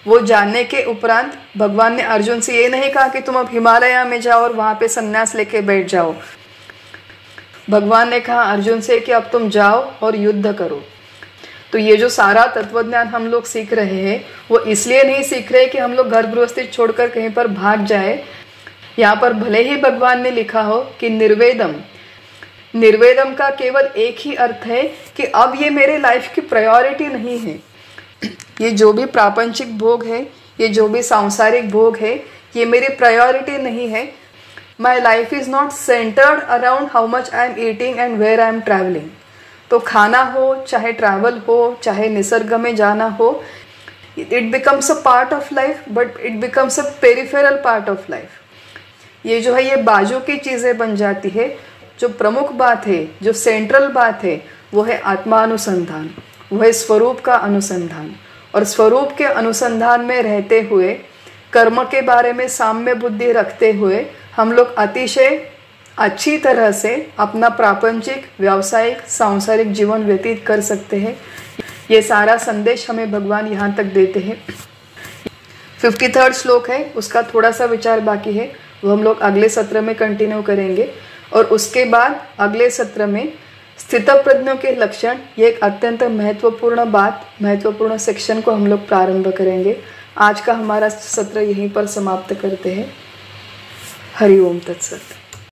वो जानने के उपरांत भगवान ने अर्जुन से ये नहीं कहा कि तुम अब हिमालय में जाओ और वहाँ पे संन्यास लेके बैठ जाओ। भगवान ने कहा अर्जुन से कि अब तुम जाओ और युद्ध करो। तो ये जो सारा तत्वज्ञान हम लोग सीख रहे हैं वो इसलिए नहीं सीख रहे कि हम लोग घर गृहस्थी छोड़कर कहीं पर भाग जाए। यहाँ पर भले ही भगवान ने लिखा हो कि निर्वेदम, निर्वेदम का केवल एक ही अर्थ है कि अब ये मेरे लाइफ की प्रायोरिटी नहीं है। ये जो भी प्रापंचिक भोग है, ये जो भी सांसारिक भोग है, ये मेरी प्रायोरिटी नहीं है। My life is not centred around how much I am eating and where I am travelling. तो खाना हो, चाहे ट्रैवल हो, चाहे निसर्ग में जाना हो, it becomes a part of life, but it becomes a peripheral part of life. ये जो है ये बाजू की चीज़ें बन जाती है। जो प्रमुख बात है, जो सेंट्रल बात है, वो है आत्मानुसंधान, वो है स्वरूप का अनुसंधान। और स्वरूप के अनुसंधान में रहते हुए, कर्म के बारे में साम्य बुद्धि रखते हुए, हम लोग अतिशय अच्छी तरह से अपना प्रापंचिक, व्यावसायिक, सांसारिक जीवन व्यतीत कर सकते हैं। ये सारा संदेश हमें भगवान यहाँ तक देते हैं। 53rd श्लोक है, उसका थोड़ा सा विचार बाकी है, वो हम लोग अगले सत्र में कंटिन्यू करेंगे। और उसके बाद अगले सत्र में स्थितप्रज्ञों के लक्षण, ये एक अत्यंत महत्वपूर्ण बात, महत्वपूर्ण सेक्शन को हम लोग प्रारंभ करेंगे। आज का हमारा सत्र यहीं पर समाप्त करते हैं। हरि ओम तत्सत।